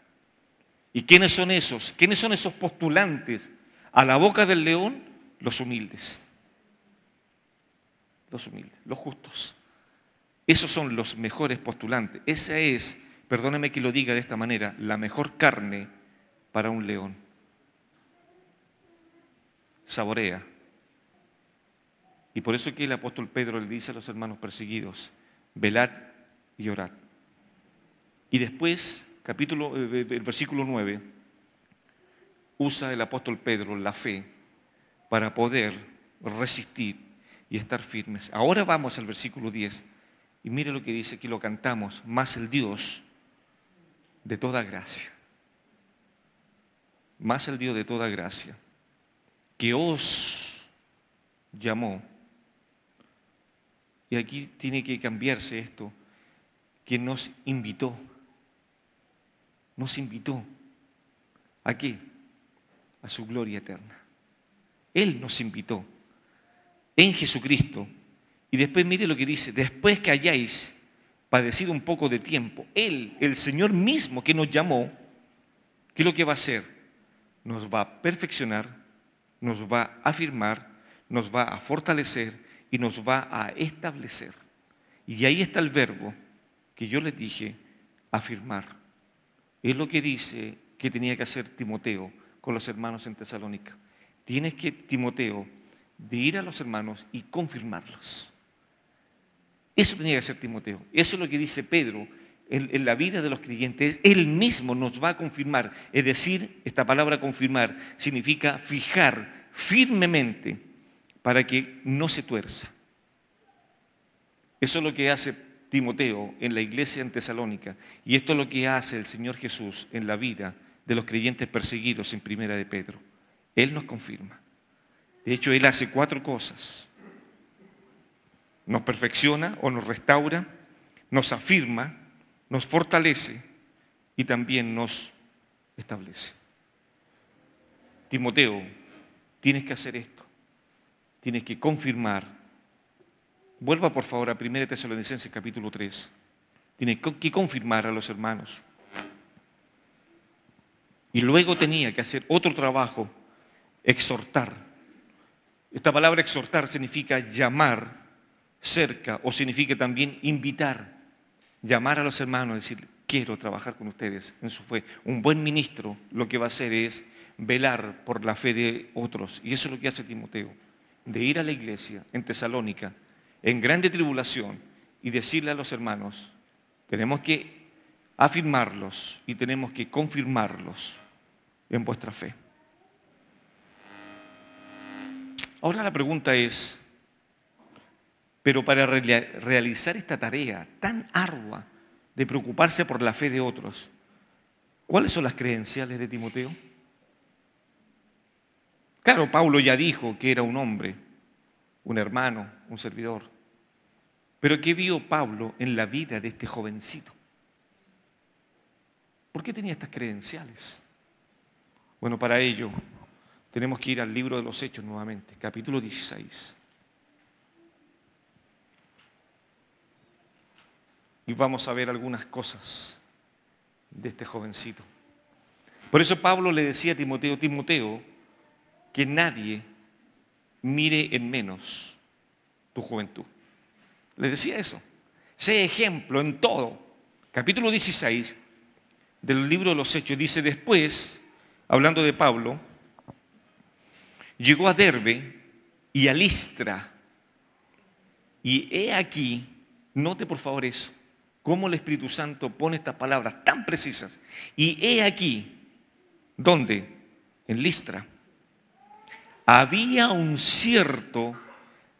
¿Y quiénes son esos? ¿Quiénes son esos postulantes a la boca del león? Los humildes. Los humildes, los justos. Esos son los mejores postulantes. Esa es, perdóneme que lo diga de esta manera, la mejor carne para un león. Saborea. Y por eso que el apóstol Pedro le dice a los hermanos perseguidos, velad y orad. Y después, el versículo 9, usa el apóstol Pedro la fe para poder resistir y estar firmes. Ahora vamos al versículo 10 y mire lo que dice, aquí lo cantamos, más el Dios de toda gracia, más el Dios de toda gracia, que os llamó, y aquí tiene que cambiarse esto, que nos invitó. Nos invitó. ¿A qué? A su gloria eterna. Él nos invitó en Jesucristo. Y después mire lo que dice, después que hayáis padecido un poco de tiempo, Él, el Señor mismo que nos llamó, ¿qué es lo que va a hacer? Nos va a perfeccionar, nos va a afirmar, nos va a fortalecer y nos va a establecer. Y ahí está el verbo que yo les dije, afirmar. Es lo que dice que tenía que hacer Timoteo con los hermanos en Tesalónica. Tienes que, Timoteo, de ir a los hermanos y confirmarlos. Eso tenía que hacer Timoteo. Eso es lo que dice Pedro en la vida de los creyentes. Él mismo nos va a confirmar. Es decir, esta palabra confirmar significa fijar firmemente para que no se tuerza. Eso es lo que hace Timoteo en la iglesia en Tesalónica. Y esto es lo que hace el Señor Jesús en la vida de los creyentes perseguidos en Primera de Pedro. Él nos confirma. De hecho, Él hace 4 cosas. Nos perfecciona o nos restaura, nos afirma, nos fortalece y también nos establece. Timoteo, tienes que hacer esto. Tienes que confirmar. Vuelva por favor a 1 Tesalonicenses capítulo 3. Tiene que confirmar a los hermanos. Y luego tenía que hacer otro trabajo, exhortar. Esta palabra exhortar significa llamar cerca o significa también invitar. Llamar a los hermanos, decir, quiero trabajar con ustedes en su fe. Un buen ministro lo que va a hacer es velar por la fe de otros. Y eso es lo que hace Timoteo. De ir a la iglesia en Tesalónica, en grande tribulación, y decirle a los hermanos, tenemos que afirmarlos y tenemos que confirmarlos en vuestra fe. Ahora la pregunta es, pero para realizar esta tarea tan ardua de preocuparse por la fe de otros, ¿cuáles son las credenciales de Timoteo? Claro, Pablo ya dijo que era un hombre, un hermano, un servidor. Pero ¿qué vio Pablo en la vida de este jovencito? ¿Por qué tenía estas credenciales? Bueno, para ello tenemos que ir al libro de los Hechos nuevamente, capítulo 16. Y vamos a ver algunas cosas de este jovencito. Por eso Pablo le decía a Timoteo, Timoteo, que nadie mire en menos tu juventud. Le decía eso. Sé ejemplo en todo. Capítulo 16 del libro de los Hechos dice, después, hablando de Pablo, llegó a Derbe y a Listra. Y he aquí, note por favor eso, cómo el Espíritu Santo pone estas palabras tan precisas. Y he aquí, ¿dónde? En Listra. Había un cierto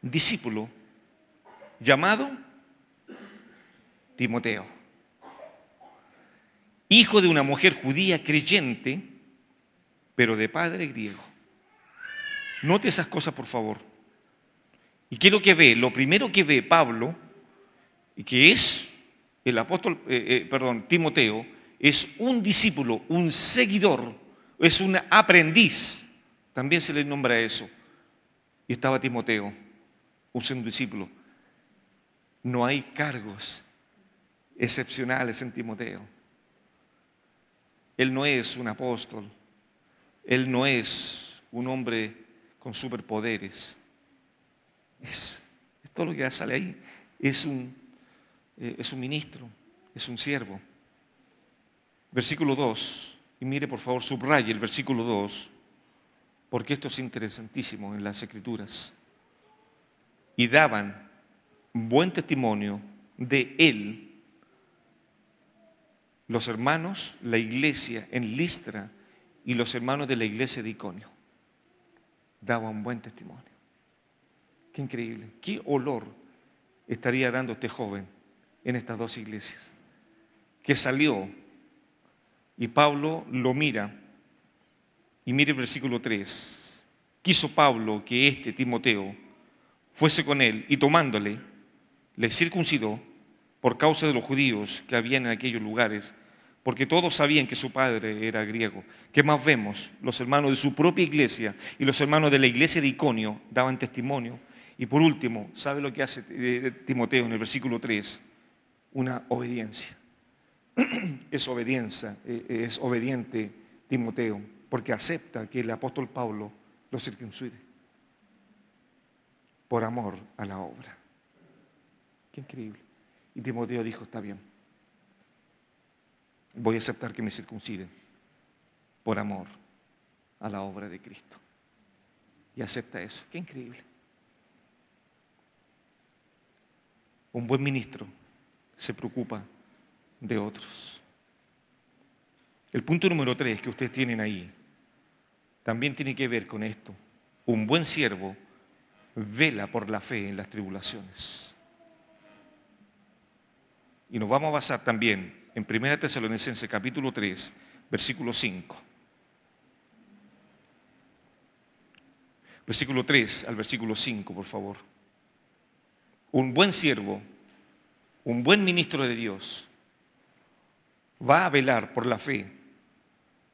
discípulo llamado Timoteo, hijo de una mujer judía creyente, pero de padre griego. Note esas cosas, por favor. ¿Y qué es lo que ve? Lo primero que ve Pablo, y que es el apóstol, Timoteo, es un discípulo, un seguidor, es un aprendiz. También se le nombra eso. Y estaba Timoteo, un discípulo. No hay cargos excepcionales en Timoteo. Él no es un apóstol. Él no es un hombre con superpoderes. Es todo lo que sale ahí. Es un ministro, es un siervo. Versículo 2, y mire por favor, subraye el versículo 2, porque esto es interesantísimo en las Escrituras. Y daban buen testimonio de él los hermanos, la iglesia en Listra y los hermanos de la iglesia de Iconio. Daban buen testimonio. Qué increíble, qué olor estaría dando este joven en estas dos iglesias, que salió y Pablo lo mira y mire el versículo 3. Quiso Pablo que Timoteo, fuese con él y tomándole, le circuncidó por causa de los judíos que habían en aquellos lugares, porque todos sabían que su padre era griego. ¿Qué más vemos? Los hermanos de su propia iglesia y los hermanos de la iglesia de Iconio daban testimonio. Y por último, ¿sabe lo que hace Timoteo en el versículo 3? Una obediencia. Es obediente Timoteo, porque acepta que el apóstol Pablo lo circuncide por amor a la obra. Qué increíble. Y Timoteo dijo, está bien, voy a aceptar que me circunciden por amor a la obra de Cristo. Y acepta eso. Qué increíble. Un buen ministro se preocupa de otros. El punto número 3 que ustedes tienen ahí también tiene que ver con esto. Un buen siervo vela por la fe en las tribulaciones. Y nos vamos a basar también en 1 Tesalonicenses capítulo 3, versículo 5. Versículo 3 al versículo 5, por favor. Un buen siervo, un buen ministro de Dios, va a velar por la fe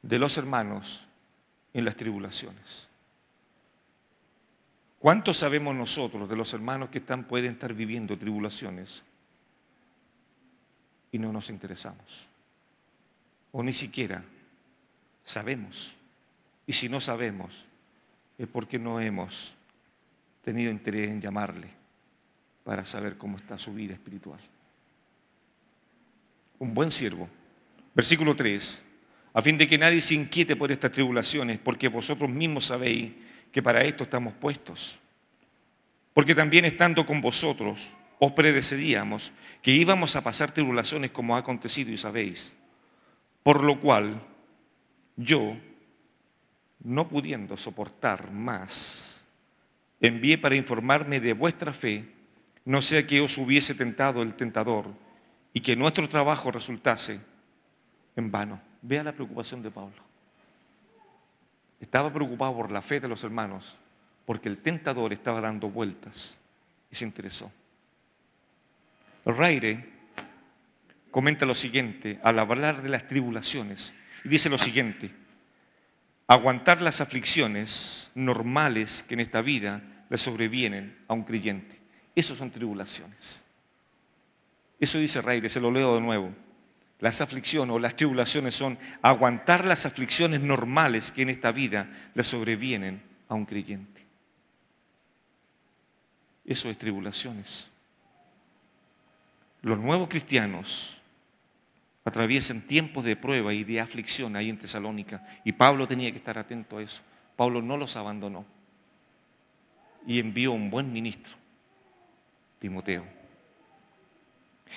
de los hermanos en las tribulaciones. ¿Cuánto sabemos nosotros de los hermanos que pueden estar viviendo tribulaciones y no nos interesamos? O ni siquiera sabemos. Y si no sabemos, es porque no hemos tenido interés en llamarle para saber cómo está su vida espiritual. Un buen siervo. Versículo 3. A fin de que nadie se inquiete por estas tribulaciones, porque vosotros mismos sabéis que para esto estamos puestos. Porque también estando con vosotros, os predecíamos que íbamos a pasar tribulaciones como ha acontecido y sabéis. Por lo cual, yo, no pudiendo soportar más, envié para informarme de vuestra fe, no sea que os hubiese tentado el tentador y que nuestro trabajo resultase en vano. Vea la preocupación de Pablo. Estaba preocupado por la fe de los hermanos, porque el tentador estaba dando vueltas y se interesó. Raire comenta lo siguiente al hablar de las tribulaciones, y dice lo siguiente: aguantar las aflicciones normales que en esta vida le sobrevienen a un creyente. Eso son tribulaciones. Eso dice Raire, se lo leo de nuevo. Las aflicciones o las tribulaciones son aguantar las aflicciones normales que en esta vida le sobrevienen a un creyente. Eso es tribulaciones. Los nuevos cristianos atraviesan tiempos de prueba y de aflicción ahí en Tesalónica, y Pablo tenía que estar atento a eso. Pablo no los abandonó y envió un buen ministro, Timoteo.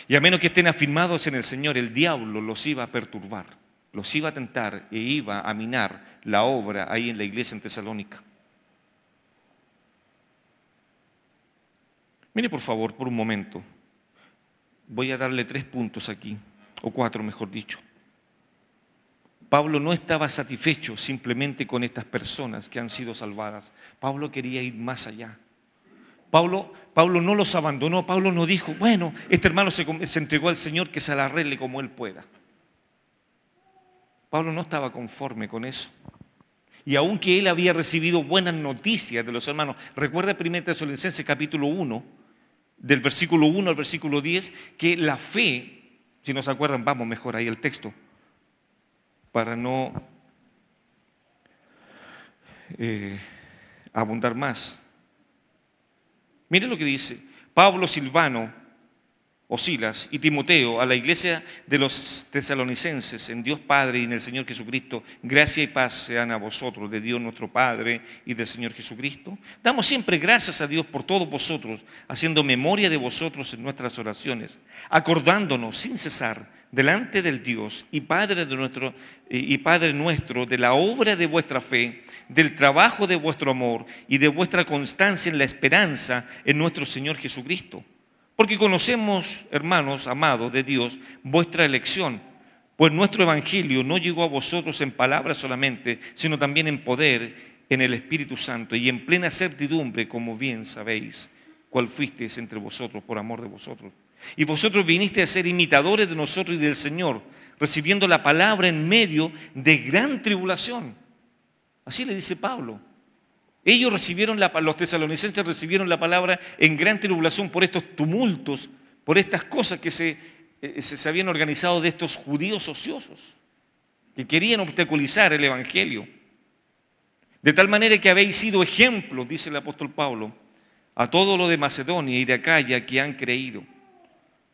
Y a menos que estén afirmados en el Señor, el diablo los iba a perturbar, los iba a tentar e iba a minar la obra ahí en la iglesia en Tesalónica. Mire por favor por un momento, voy a darle 3 puntos aquí, o 4 mejor dicho. Pablo no estaba satisfecho simplemente con estas personas que han sido salvadas. Pablo quería ir más allá. Pablo no los abandonó. Pablo no dijo, bueno, este hermano se entregó al Señor, que se la arregle como él pueda. Pablo no estaba conforme con eso. Y aunque él había recibido buenas noticias de los hermanos, recuerda 1 Tesalonicenses capítulo 1, del versículo 1 al versículo 10, que la fe, si no se acuerdan, vamos mejor ahí el texto, para no abundar más. Miren lo que dice Pablo, Silvano o Silas y Timoteo a la iglesia de los tesalonicenses, en Dios Padre y en el Señor Jesucristo, gracia y paz sean a vosotros, de Dios nuestro Padre y del Señor Jesucristo. Damos siempre gracias a Dios por todos vosotros, haciendo memoria de vosotros en nuestras oraciones, acordándonos sin cesar delante del Dios y Padre nuestro de la obra de vuestra fe, del trabajo de vuestro amor y de vuestra constancia en la esperanza en nuestro Señor Jesucristo. Porque conocemos, hermanos amados de Dios, vuestra elección, pues nuestro evangelio no llegó a vosotros en palabras solamente, sino también en poder, en el Espíritu Santo y en plena certidumbre, como bien sabéis, cuál fuisteis entre vosotros por amor de vosotros. Y vosotros vinisteis a ser imitadores de nosotros y del Señor, recibiendo la palabra en medio de gran tribulación. Así le dice Pablo. Ellos los tesalonicenses recibieron la palabra en gran tribulación por estos tumultos, por estas cosas que se habían organizado de estos judíos ociosos, que querían obstaculizar el evangelio. De tal manera que habéis sido ejemplos, dice el apóstol Pablo, a todo lo de Macedonia y de Acaya que han creído.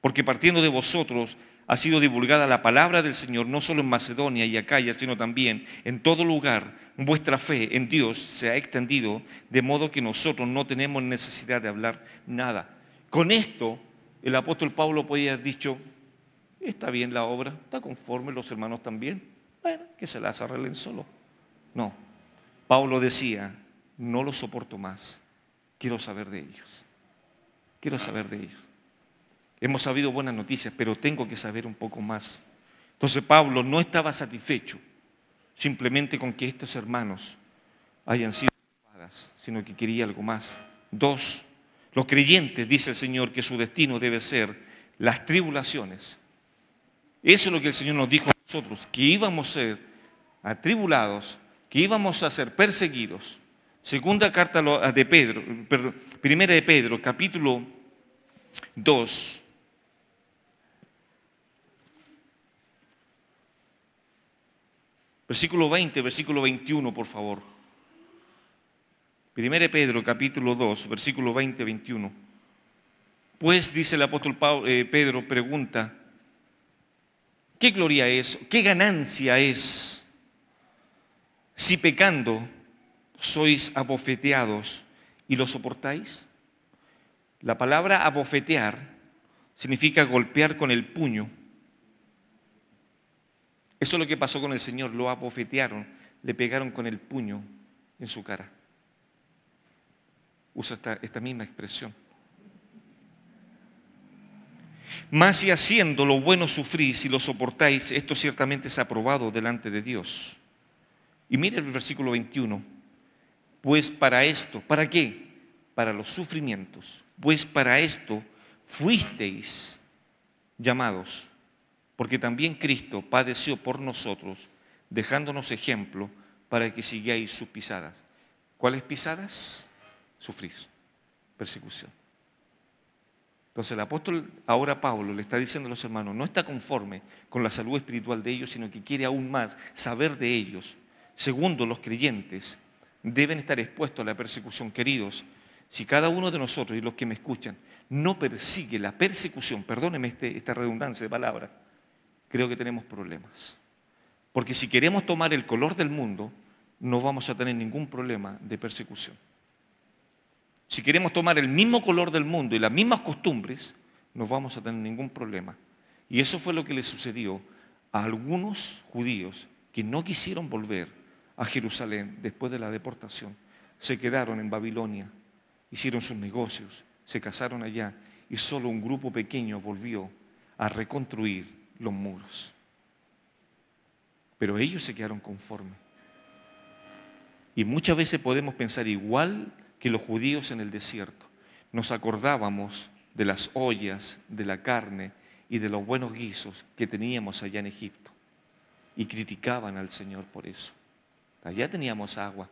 Porque partiendo de vosotros ha sido divulgada la palabra del Señor, no solo en Macedonia y Acaya, sino también en todo lugar. Vuestra fe en Dios se ha extendido, de modo que nosotros no tenemos necesidad de hablar nada. Con esto, el apóstol Pablo podía haber dicho, está bien la obra, está conforme, los hermanos también, bueno, que se las arreglen solo. No, Pablo decía, no lo soporto más, quiero saber de ellos, quiero saber de ellos. Hemos sabido buenas noticias, pero tengo que saber un poco más. Entonces Pablo no estaba satisfecho simplemente con que estos hermanos hayan sido salvados, sino que quería algo más. 2, los creyentes, dice el Señor, que su destino debe ser las tribulaciones. Eso es lo que el Señor nos dijo a nosotros, que íbamos a ser atribulados, que íbamos a ser perseguidos. Segunda carta de Pedro, primera de Pedro, capítulo 2, versículo 20, versículo 21, por favor. Primera de Pedro, capítulo 2, versículo 20, 21. Pues, dice el apóstol Pedro, pregunta, ¿qué gloria es, qué ganancia es si pecando sois abofeteados y lo soportáis? La palabra abofetear significa golpear con el puño. Eso es lo que pasó con el Señor, lo abofetearon, le pegaron con el puño en su cara. Usa esta misma expresión. Mas si haciendo lo bueno sufrís y lo soportáis, esto ciertamente es aprobado delante de Dios. Y mire el versículo 21. Pues para esto, ¿para qué? Para los sufrimientos. Pues para esto fuisteis llamados, porque también Cristo padeció por nosotros, dejándonos ejemplo para que sigáis sus pisadas. ¿Cuáles pisadas? Sufrir, persecución. Entonces el apóstol, ahora Pablo, le está diciendo a los hermanos, no está conforme con la salud espiritual de ellos, sino que quiere aún más saber de ellos. Segundo, los creyentes deben estar expuestos a la persecución. Queridos, si cada uno de nosotros y los que me escuchan no persigue la persecución, perdónenme esta redundancia de palabra, creo que tenemos problemas. Porque si queremos tomar el color del mundo, no vamos a tener ningún problema de persecución. Si queremos tomar el mismo color del mundo y las mismas costumbres, no vamos a tener ningún problema. Y eso fue lo que le sucedió a algunos judíos que no quisieron volver a Jerusalén después de la deportación. Se quedaron en Babilonia, hicieron sus negocios, se casaron allá y solo un grupo pequeño volvió a reconstruir los muros. pero ellos se quedaron conformes. Y muchas veces podemos pensar igual que los judíos en el desierto. Nos acordábamos de las ollas, de la carne y de los buenos guisos que teníamos allá en Egipto. Y criticaban al Señor por eso. Allá teníamos agua,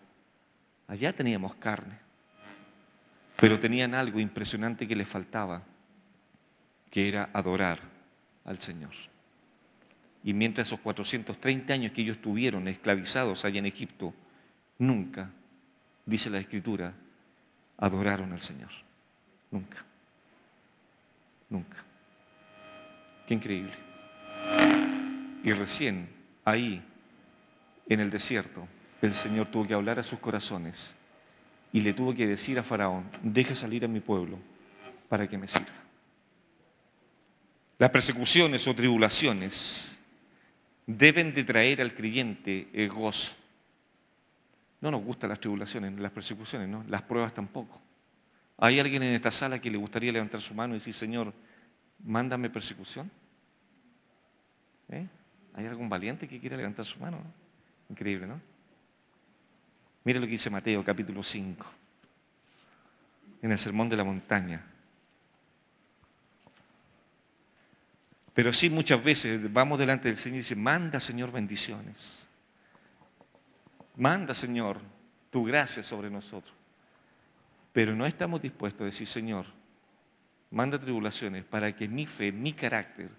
allá teníamos carne. Pero tenían algo impresionante que les faltaba, que era adorar al Señor. Y mientras esos 430 años que ellos estuvieron esclavizados allá en Egipto, nunca, dice la Escritura, adoraron al Señor. Nunca. Nunca. Qué increíble. Y recién, ahí, en el desierto, el Señor tuvo que hablar a sus corazones y le tuvo que decir a Faraón, deja salir a mi pueblo para que me sirva. Las persecuciones o tribulaciones deben de traer al creyente el gozo. No nos gustan las tribulaciones, las persecuciones, ¿no? Las pruebas tampoco. ¿Hay alguien en esta sala que le gustaría levantar su mano y decir, Señor, mándame persecución? ¿Hay algún valiente que quiera levantar su mano? Increíble, ¿no? Mira lo que dice Mateo capítulo 5, en el Sermón de la Montaña. Pero sí, muchas veces vamos delante del Señor y dice, manda, Señor, bendiciones. Manda, Señor, tu gracia sobre nosotros. Pero no estamos dispuestos a decir, Señor, manda tribulaciones para que mi fe, mi carácter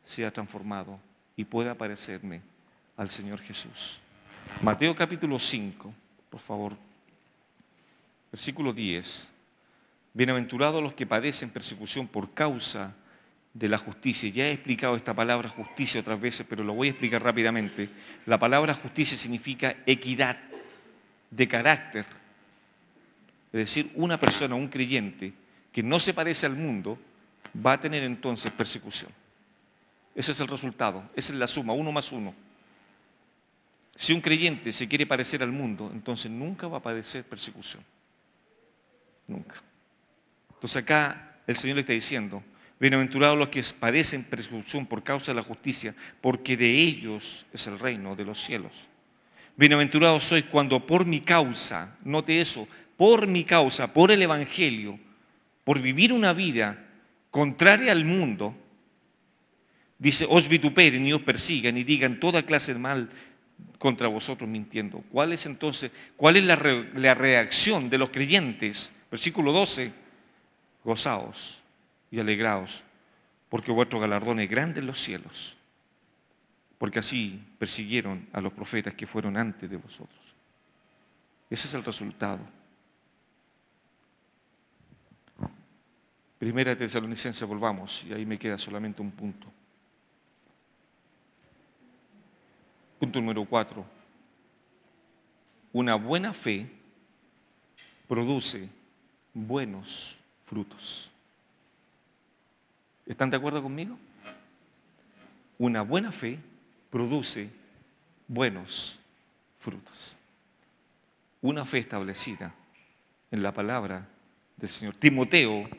sea transformado y pueda parecerme al Señor Jesús. Mateo capítulo 5, por favor, versículo 10. Bienaventurados los que padecen persecución por causa de la justicia. Ya he explicado esta palabra justicia otras veces, pero lo voy a explicar rápidamente. La palabra justicia significa equidad de carácter. Es decir, una persona, un creyente, que no se parece al mundo, va a tener entonces persecución. Ese es el resultado, esa es la suma, 1 más 1. Si un creyente se quiere parecer al mundo, entonces nunca va a padecer persecución. Nunca. Entonces acá el Señor le está diciendo, bienaventurados los que padecen persecución por causa de la justicia, porque de ellos es el reino de los cielos. Bienaventurados sois cuando por mi causa, note eso, por mi causa, por el Evangelio, por vivir una vida contraria al mundo, dice, os vituperen y os persigan y digan toda clase de mal contra vosotros mintiendo. ¿Cuál es entonces, cuál es la reacción de los creyentes? Versículo 12, gozaos y alegraos, porque vuestro galardón es grande en los cielos, porque así persiguieron a los profetas que fueron antes de vosotros. Ese es el resultado. Primera de Tesalonicenses, volvamos, y ahí me queda solamente un punto. Punto número 4. Una buena fe produce buenos frutos. ¿Están de acuerdo conmigo? Una buena fe produce buenos frutos. Una fe establecida en la palabra del Señor. Timoteo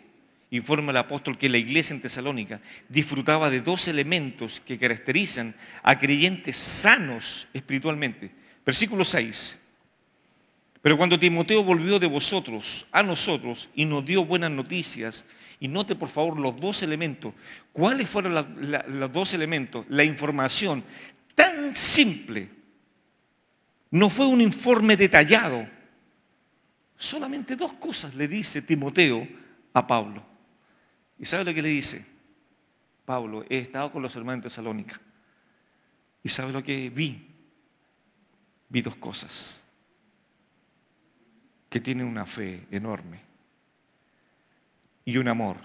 informa al apóstol que la iglesia en Tesalónica disfrutaba de 2 elementos que caracterizan a creyentes sanos espiritualmente. Versículo 6. Pero cuando Timoteo volvió de vosotros a nosotros y nos dio buenas noticias, y note por favor los 2 elementos. ¿Cuáles fueron los 2 elementos? La información tan simple. No fue un informe detallado. Solamente 2 cosas le dice Timoteo a Pablo. ¿Y sabe lo que le dice? Pablo, he estado con los hermanos de Tesalónica. ¿Y sabe lo que vi? Vi 2 cosas. Que tienen una fe enorme. Y un amor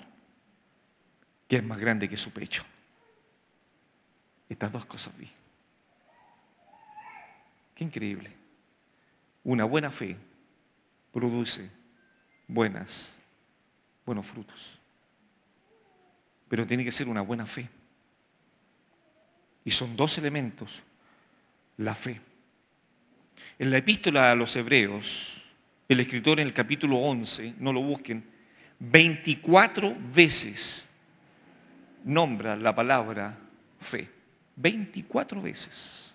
que es más grande que su pecho. Estas 2 cosas vi. Qué increíble. Una buena fe produce buenos frutos. Pero tiene que ser una buena fe. Y son 2 elementos. La fe. En la epístola a los Hebreos, el escritor en el capítulo 11, no lo busquen, 24 veces nombra la palabra fe. 24 veces.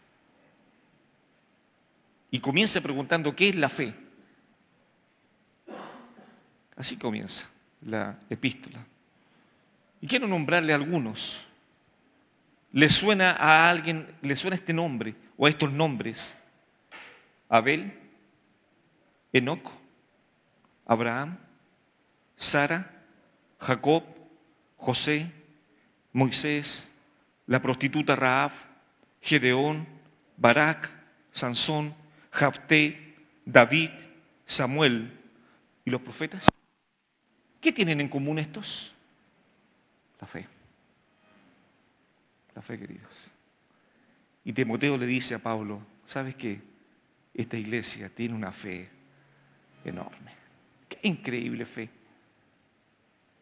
y comienza preguntando qué es la fe. Así comienza la epístola. Y quiero nombrarle a algunos. ¿Le suena a alguien, le suena este nombre o a estos nombres? Abel, Enoc, Abraham, Sara, Jacob, José, Moisés, la prostituta Rahab, Gedeón, Barak, Sansón, Jafté, David, Samuel y los profetas. ¿Qué tienen en común estos? La fe. La fe, queridos. Y Timoteo le dice a Pablo, ¿sabes qué? Esta iglesia tiene una fe enorme. ¡Qué increíble fe!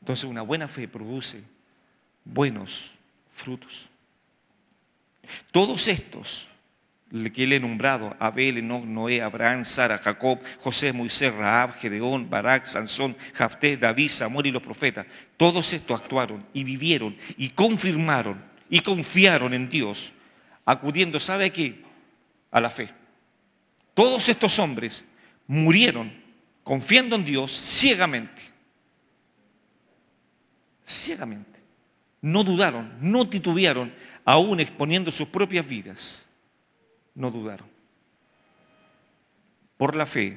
Entonces una buena fe produce buenos frutos. Todos estos que le he nombrado, Abel, Enoc, Noé, Abraham, Sara, Jacob, José, Moisés, Rahab, Gedeón, Barak, Sansón, Jafté, David, Samuel y los profetas, todos estos actuaron y vivieron y confirmaron y confiaron en Dios, acudiendo, ¿sabe a qué? A la fe. Todos estos hombres murieron confiando en Dios ciegamente. Ciegamente. No dudaron, no titubearon, aún exponiendo sus propias vidas. No dudaron. Por la fe,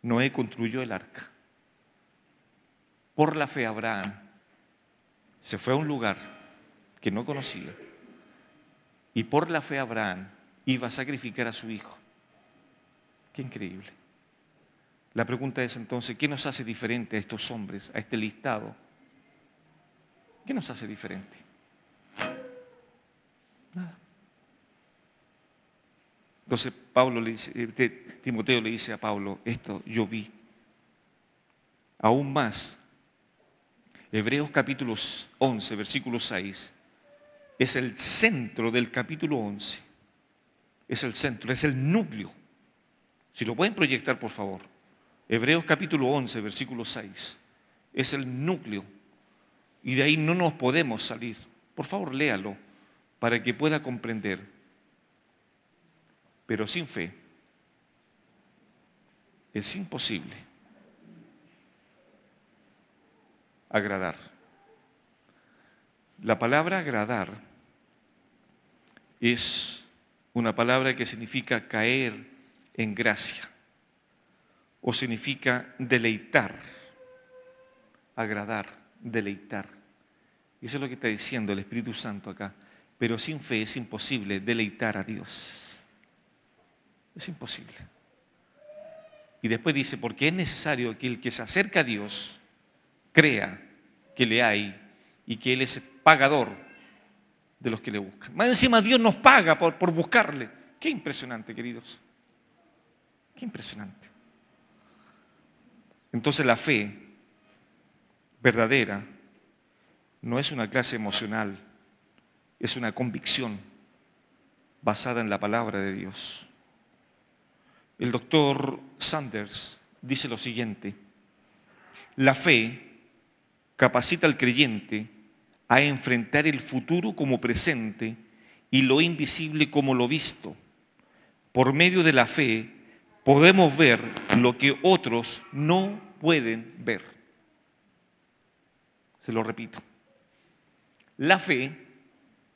Noé construyó el arca. Por la fe, Abraham se fue a un lugar que no conocía. Y por la fe, Abraham iba a sacrificar a su hijo. Qué increíble. La pregunta es entonces, ¿qué nos hace diferente a estos hombres, a este listado? ¿Qué nos hace diferente? Nada. Entonces Timoteo le dice a Pablo, esto yo vi. Aún más, Hebreos capítulo 11, versículo 6, es el centro del capítulo 11. Es el centro, es el núcleo. Si lo pueden proyectar, por favor. Hebreos capítulo 11, versículo 6. Es el núcleo. Y de ahí no nos podemos salir. Por favor, léalo para que pueda comprender. Pero sin fe es imposible agradar. La palabra agradar es una palabra que significa caer en gracia o significa deleitar, agradar, deleitar. Y eso es lo que está diciendo el Espíritu Santo acá. Pero sin fe es imposible deleitar a Dios. Es imposible. Y después dice, porque es necesario que el que se acerca a Dios crea que le hay y que Él es pagador de los que le buscan. Más encima Dios nos paga por buscarle. Qué impresionante, queridos. Qué impresionante. Entonces la fe verdadera no es una clase emocional, es una convicción basada en la palabra de Dios. El doctor Sanders dice lo siguiente: la fe capacita al creyente a enfrentar el futuro como presente y lo invisible como lo visto. Por medio de la fe podemos ver lo que otros no pueden ver. Se lo repito. La fe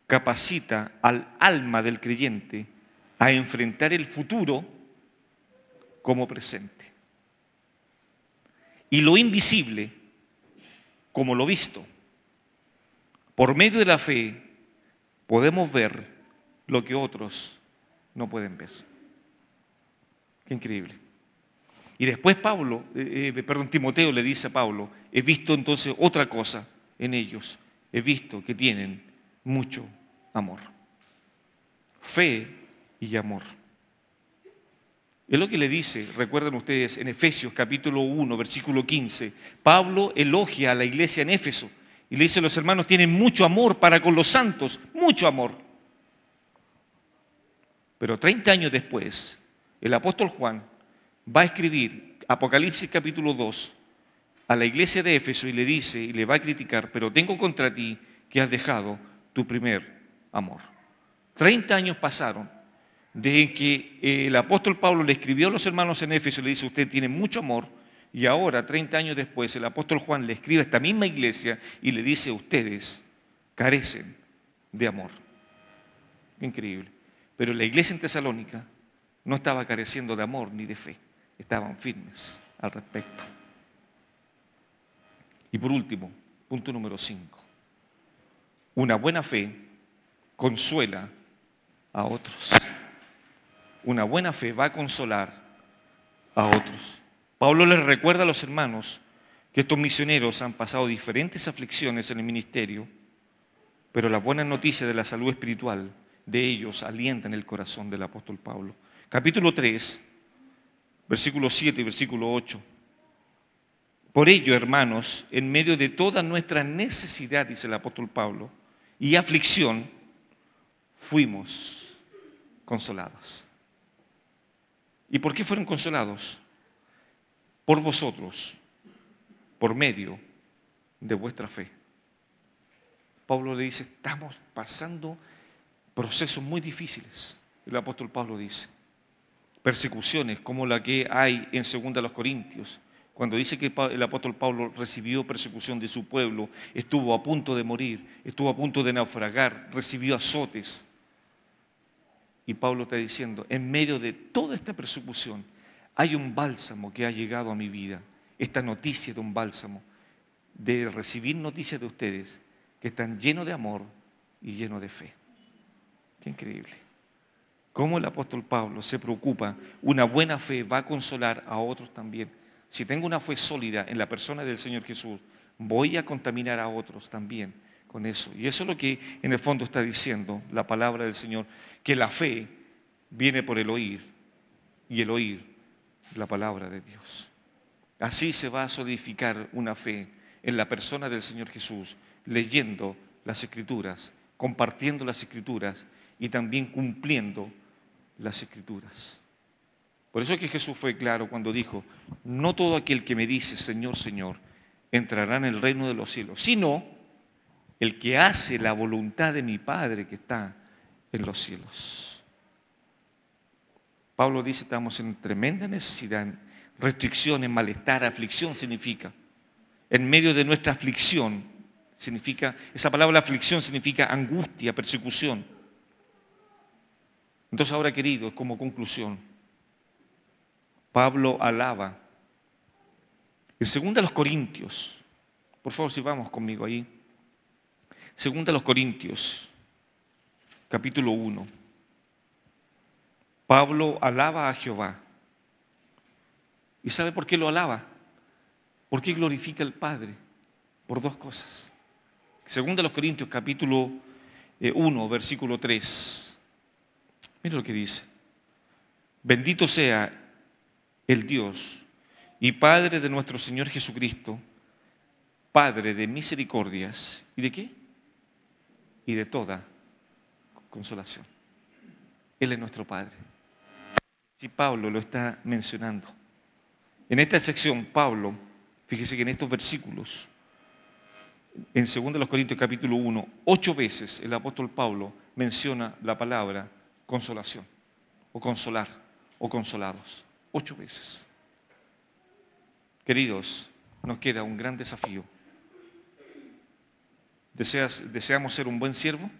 capacita al alma del creyente a enfrentar el futuro como presente y lo invisible como lo visto. Por medio de la fe podemos ver lo que otros no pueden ver. Qué increíble. Y después Timoteo le dice a Pablo, he visto entonces otra cosa en ellos, he visto que tienen mucho amor. Fe y amor. Es lo que le dice, recuerdan ustedes, en Efesios capítulo 1, versículo 15. Pablo elogia a la iglesia en Éfeso y le dice, los hermanos tienen mucho amor para con los santos, mucho amor. Pero 30 años después, el apóstol Juan va a escribir Apocalipsis capítulo 2 a la iglesia de Éfeso y le dice, y le va a criticar, pero tengo contra ti que has dejado tu primer amor. 30 años pasaron de que el apóstol Pablo le escribió a los hermanos en Éfeso y le dice, usted tiene mucho amor, y ahora, 30 años después, el apóstol Juan le escribe a esta misma iglesia y le dice, ustedes carecen de amor. Increíble. Pero la iglesia en Tesalónica no estaba careciendo de amor ni de fe, estaban firmes al respecto. Y por último, punto número 5. Una buena fe consuela a otros. Una buena fe va a consolar a otros. Pablo les recuerda a los hermanos que estos misioneros han pasado diferentes aflicciones en el ministerio, pero las buenas noticias de la salud espiritual de ellos alientan el corazón del apóstol Pablo. Capítulo 3, versículo 7 y versículo 8. Por ello, hermanos, en medio de toda nuestra necesidad, dice el apóstol Pablo, y aflicción, fuimos consolados. ¿Y por qué fueron consolados? Por vosotros, por medio de vuestra fe. Pablo le dice, estamos pasando procesos muy difíciles. El apóstol Pablo dice, persecuciones como la que hay en 2 Corintios, cuando dice que el apóstol Pablo recibió persecución de su pueblo, estuvo a punto de morir, estuvo a punto de naufragar, recibió azotes. Y Pablo está diciendo, en medio de toda esta persecución, hay un bálsamo que ha llegado a mi vida. Esta noticia de un bálsamo, de recibir noticias de ustedes que están llenos de amor y llenos de fe. Qué increíble. Cómo el apóstol Pablo se preocupa. Una buena fe va a consolar a otros también. Si tengo una fe sólida en la persona del Señor Jesús, voy a contaminar a otros también con eso. Y eso es lo que en el fondo está diciendo la palabra del Señor, que la fe viene por el oír y el oír la palabra de Dios. Así se va a solidificar una fe en la persona del Señor Jesús, leyendo las Escrituras, compartiendo las Escrituras y también cumpliendo las Escrituras. Por eso es que Jesús fue claro cuando dijo, no todo aquel que me dice Señor, Señor, entrará en el reino de los cielos, sino el que hace la voluntad de mi Padre que está en los cielos. Pablo dice, estamos en tremenda necesidad, restricciones, malestar, aflicción significa. En medio de nuestra aflicción, significa, esa palabra aflicción significa angustia, persecución. Entonces ahora, queridos, como conclusión, Pablo alaba. En 2 Corintios, por favor, si vamos conmigo ahí. 2 Corintios, capítulo 1. Pablo alaba a Jehová. ¿Y sabe por qué lo alaba? ¿Por qué glorifica al Padre? Por dos cosas. 2 Corintios, capítulo 1, versículo 3. Mira lo que dice. Bendito sea el Dios y Padre de nuestro Señor Jesucristo, Padre de misericordias. ¿Y de qué? Y de toda consolación. Él es nuestro Padre. Si Pablo lo está mencionando. En esta sección, Pablo, fíjese que en estos versículos, en 2 Corintios capítulo 1, 8 veces el apóstol Pablo menciona la palabra consolación, o consolar, o consolados. 8 veces. Queridos, nos queda un gran desafío. ¿Deseamos ser un buen siervo?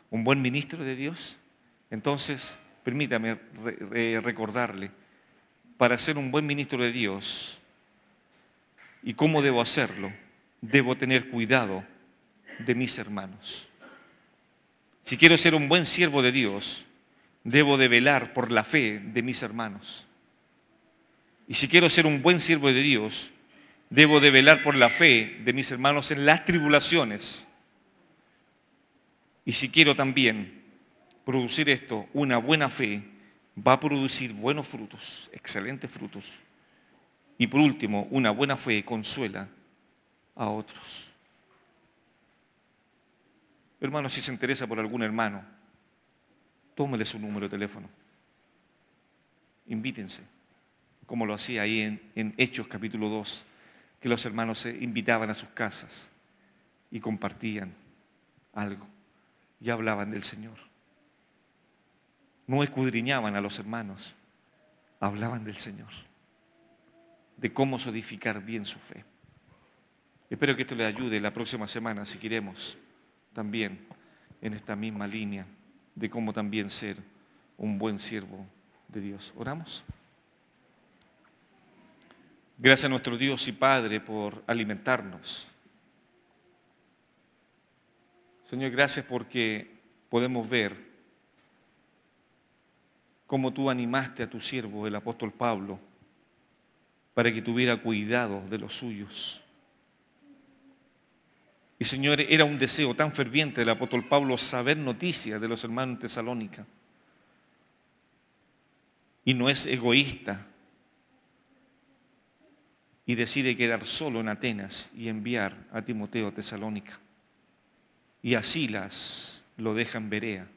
¿Un buen ministro de Dios? Entonces, permítame recordarle, para ser un buen ministro de Dios, ¿y cómo debo hacerlo? Debo tener cuidado de mis hermanos. Si quiero ser un buen siervo de Dios, debo de velar por la fe de mis hermanos. Y si quiero ser un buen siervo de Dios, debo de velar por la fe de mis hermanos en las tribulaciones. Y si quiero también producir esto, una buena fe, va a producir buenos frutos, excelentes frutos. Y por último, una buena fe consuela a otros. Hermano, si se interesa por algún hermano, tómele su número de teléfono. Invítense, como lo hacía ahí en Hechos capítulo 2, que los hermanos se invitaban a sus casas y compartían algo y hablaban del Señor. no escudriñaban a los hermanos, hablaban del Señor, de cómo edificar bien su fe. Espero que esto les ayude la próxima semana, si queremos, también en esta misma línea de cómo también ser un buen siervo de Dios. ¿Oramos? Gracias a nuestro Dios y Padre por alimentarnos. Señor, gracias porque podemos ver cómo tú animaste a tu siervo, el apóstol Pablo, para que tuviera cuidado de los suyos. Y Señor, era un deseo tan ferviente del apóstol Pablo saber noticias de los hermanos en Tesalónica. Y no es egoísta y decide quedar solo en Atenas y enviar a Timoteo a Tesalónica. Y a Silas lo deja en Berea.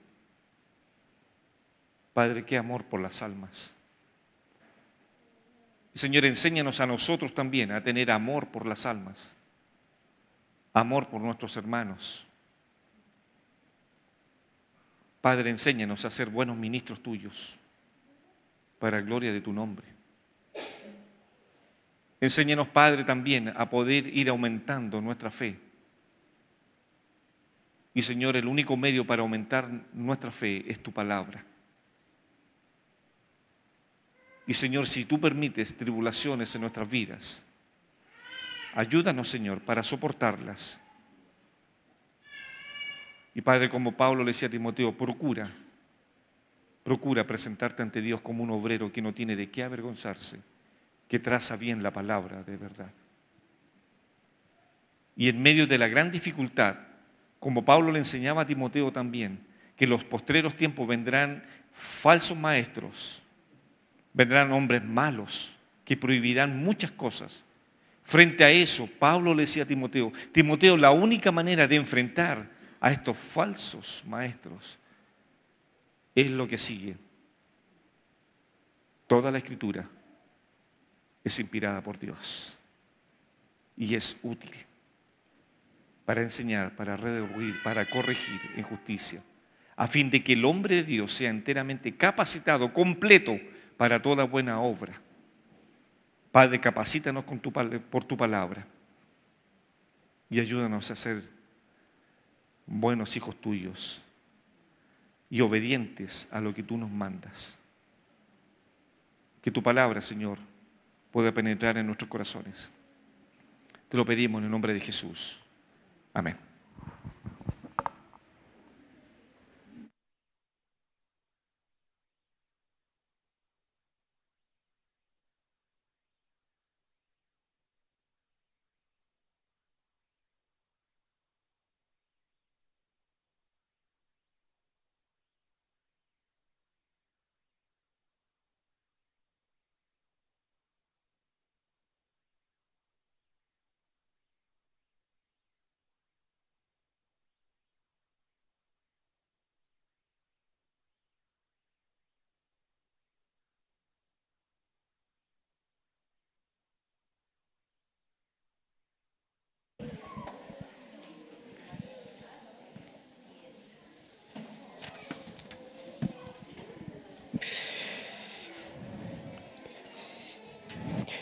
Padre, qué amor por las almas. Señor, enséñanos a nosotros también a tener amor por las almas, amor por nuestros hermanos. Padre, enséñanos a ser buenos ministros tuyos para la gloria de tu nombre. Enséñanos, Padre, también a poder ir aumentando nuestra fe. Y Señor, el único medio para aumentar nuestra fe es tu palabra. Y Señor, si tú permites tribulaciones en nuestras vidas, ayúdanos, Señor, para soportarlas. Y Padre, como Pablo le decía a Timoteo, procura presentarte ante Dios como un obrero que no tiene de qué avergonzarse, que traza bien la palabra de verdad. Y en medio de la gran dificultad, como Pablo le enseñaba a Timoteo también, que en los postreros tiempos vendrán falsos maestros, vendrán hombres malos que prohibirán muchas cosas. Frente a eso, Pablo le decía a Timoteo, Timoteo, la única manera de enfrentar a estos falsos maestros es lo que sigue. Toda la Escritura es inspirada por Dios y es útil para enseñar, para redarguir, para corregir en justicia, a fin de que el hombre de Dios sea enteramente capacitado, completo, para toda buena obra. Padre, capacítanos por tu palabra y ayúdanos a ser buenos hijos tuyos y obedientes a lo que tú nos mandas. Que tu palabra, Señor, pueda penetrar en nuestros corazones. Te lo pedimos en el nombre de Jesús. Amén.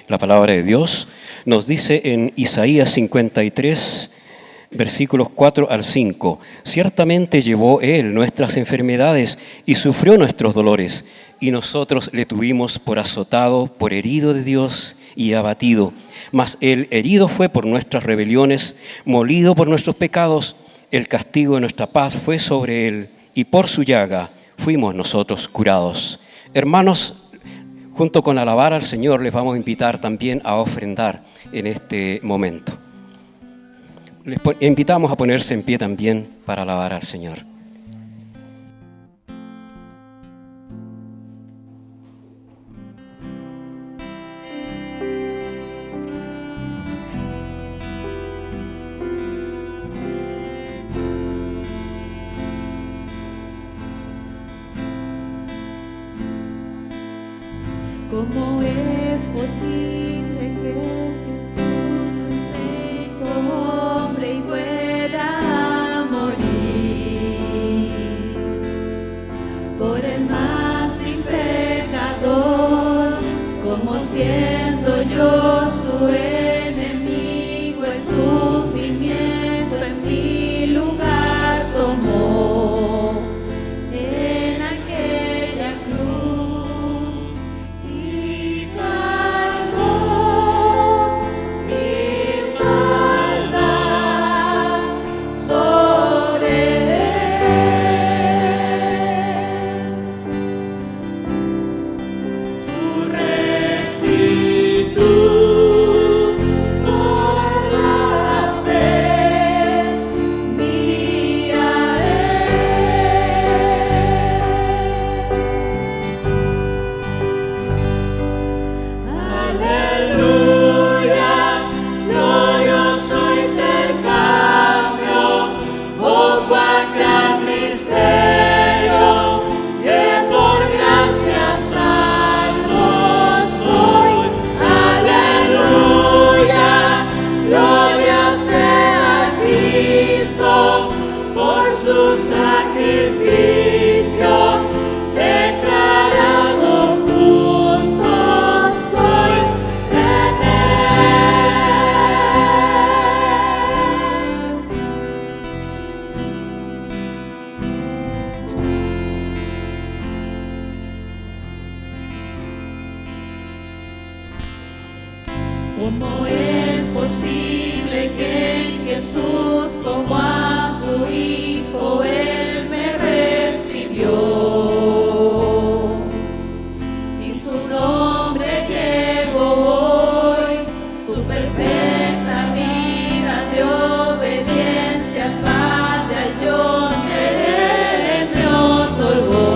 La palabra de Dios nos dice en Isaías 53, versículos 4 al 5, ciertamente llevó Él nuestras enfermedades y sufrió nuestros dolores, y nosotros le tuvimos por azotado, por herido de Dios y abatido. Mas Él herido fue por nuestras rebeliones, molido por nuestros pecados, el castigo de nuestra paz fue sobre Él, y por su llaga fuimos nosotros curados. Hermanos, junto con alabar al Señor, les vamos a invitar también a ofrendar en este momento. Les invitamos a ponerse en pie también para alabar al Señor. ¿Cómo es posible que Jesús se hizo hombre y fuera a morir por el mal? siendo yo su enemigo, el sufrimiento en mi lugar tomó en aquella cruz y cargó mi maldad sobre su rectitud por la fe mía Aleluya, glorioso intercambio, oh cuán gran misterio, que por gracia salvo soy. Aleluya, gloria sea a Cristo, por su sacrificio, declarado justo soy en ¿Cómo es posible que en Jesús como a su Hijo Él me recibió? Y su nombre llevo hoy, su perfecta vida de obediencia al Padre, al yo creer me otorgó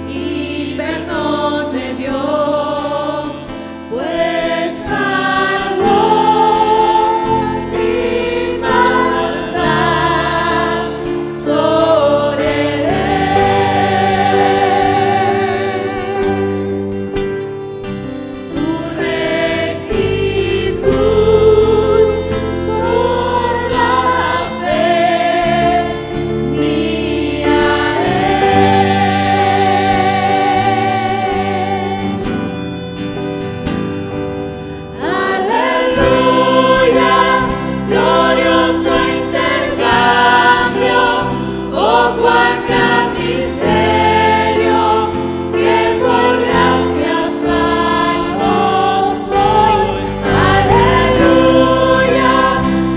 y perdón me dio. Pues cargó mi maldad sobre su rectitud por la fe mía Aleluya, glorioso intercambio, oh cuán gran misterio, que por gracia salvo soy. Aleluya,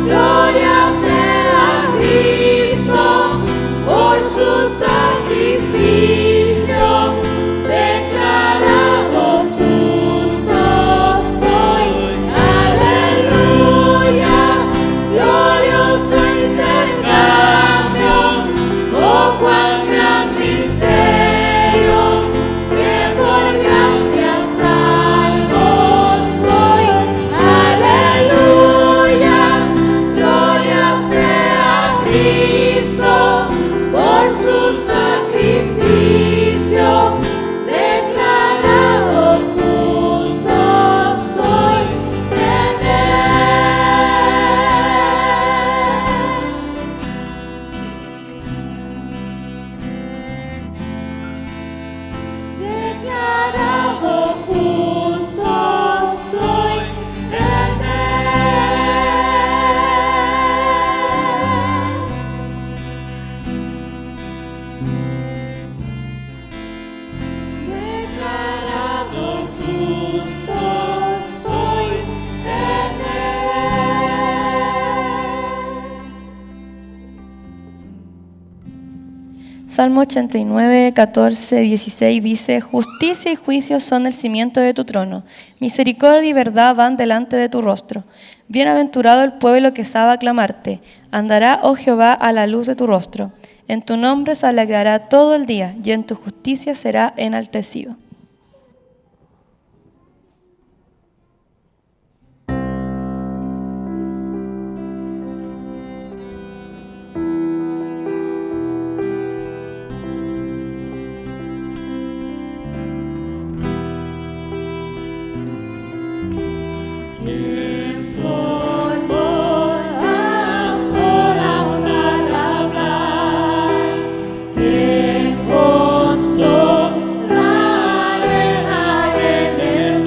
gloria sea a Cristo, por su sacrificio, declarado justo soy. Aleluya, glorioso intercambio, oh cuán gran misterio, que por gracia salvo soy. Aleluya, gloria sea a Cristo, por su sacrificio, declarado justo soy en Declarado justo soy en Declarado justo soy en Salmo 89, 14, 16 dice: Justicia y juicio son el cimiento de tu trono, misericordia y verdad van delante de tu rostro. Bienaventurado el pueblo que sabe aclamarte, andará, oh Jehová, a la luz de tu rostro. En tu nombre se alegrará todo el día, y en tu justicia será enaltecido. ¿Quién formó las olas al hablar? ¿Quién contó la arena en el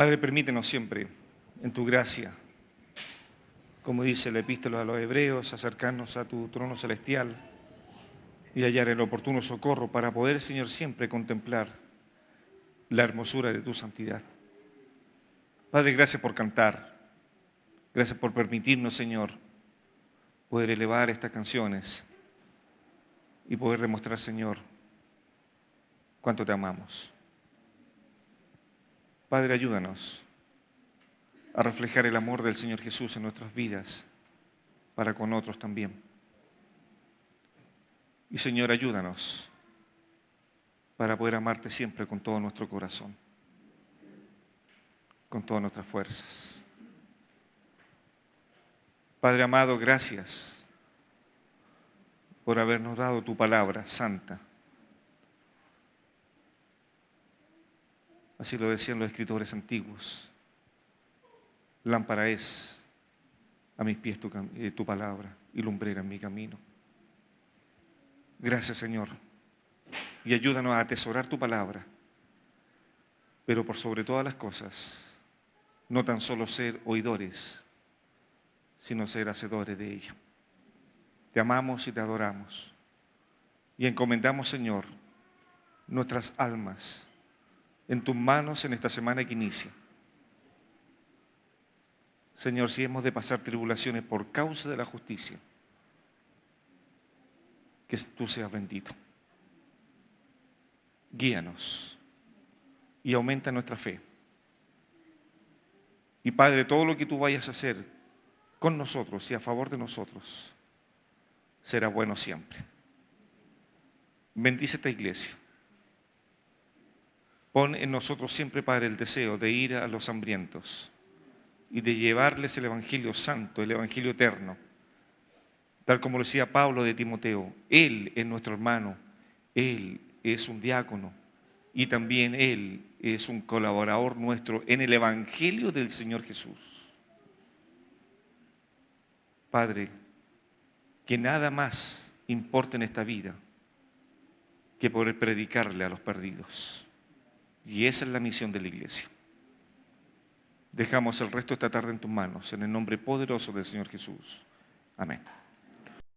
Padre, permítenos siempre, en tu gracia, como dice la epístola a los Hebreos, acercarnos a tu trono celestial y hallar el oportuno socorro para poder, Señor, siempre contemplar la hermosura de tu santidad. Padre, gracias por cantar, gracias por permitirnos, Señor, poder elevar estas canciones y poder demostrar, Señor, cuánto te amamos. Padre, ayúdanos a reflejar el amor del Señor Jesús en nuestras vidas, para con otros también. Y Señor, ayúdanos para poder amarte siempre con todo nuestro corazón, con todas nuestras fuerzas. Padre amado, gracias por habernos dado tu palabra santa. Así lo decían los escritores antiguos. Lámpara es a mis pies tu palabra y lumbrera en mi camino. Gracias, Señor. Y ayúdanos a atesorar tu palabra, pero por sobre todas las cosas, no tan solo ser oidores, sino ser hacedores de ella. Te amamos y te adoramos. Y encomendamos, Señor, nuestras almas en tus manos en esta semana que inicia. Señor, si hemos de pasar tribulaciones por causa de la justicia, que tú seas bendito. Guíanos y aumenta nuestra fe. Y Padre, todo lo que tú vayas a hacer con nosotros y a favor de nosotros será bueno siempre. Bendice esta iglesia. Pon en nosotros siempre, Padre, el deseo de ir a los hambrientos y de llevarles el Evangelio santo, el Evangelio eterno. Tal como lo decía Pablo de Timoteo, él es nuestro hermano, él es un diácono y también él es un colaborador nuestro en el Evangelio del Señor Jesús. Padre, que nada más importa en esta vida que poder predicarle a los perdidos. Y esa es la misión de la iglesia. Dejamos el resto esta tarde en tus manos, en el nombre poderoso del Señor Jesús. Amén.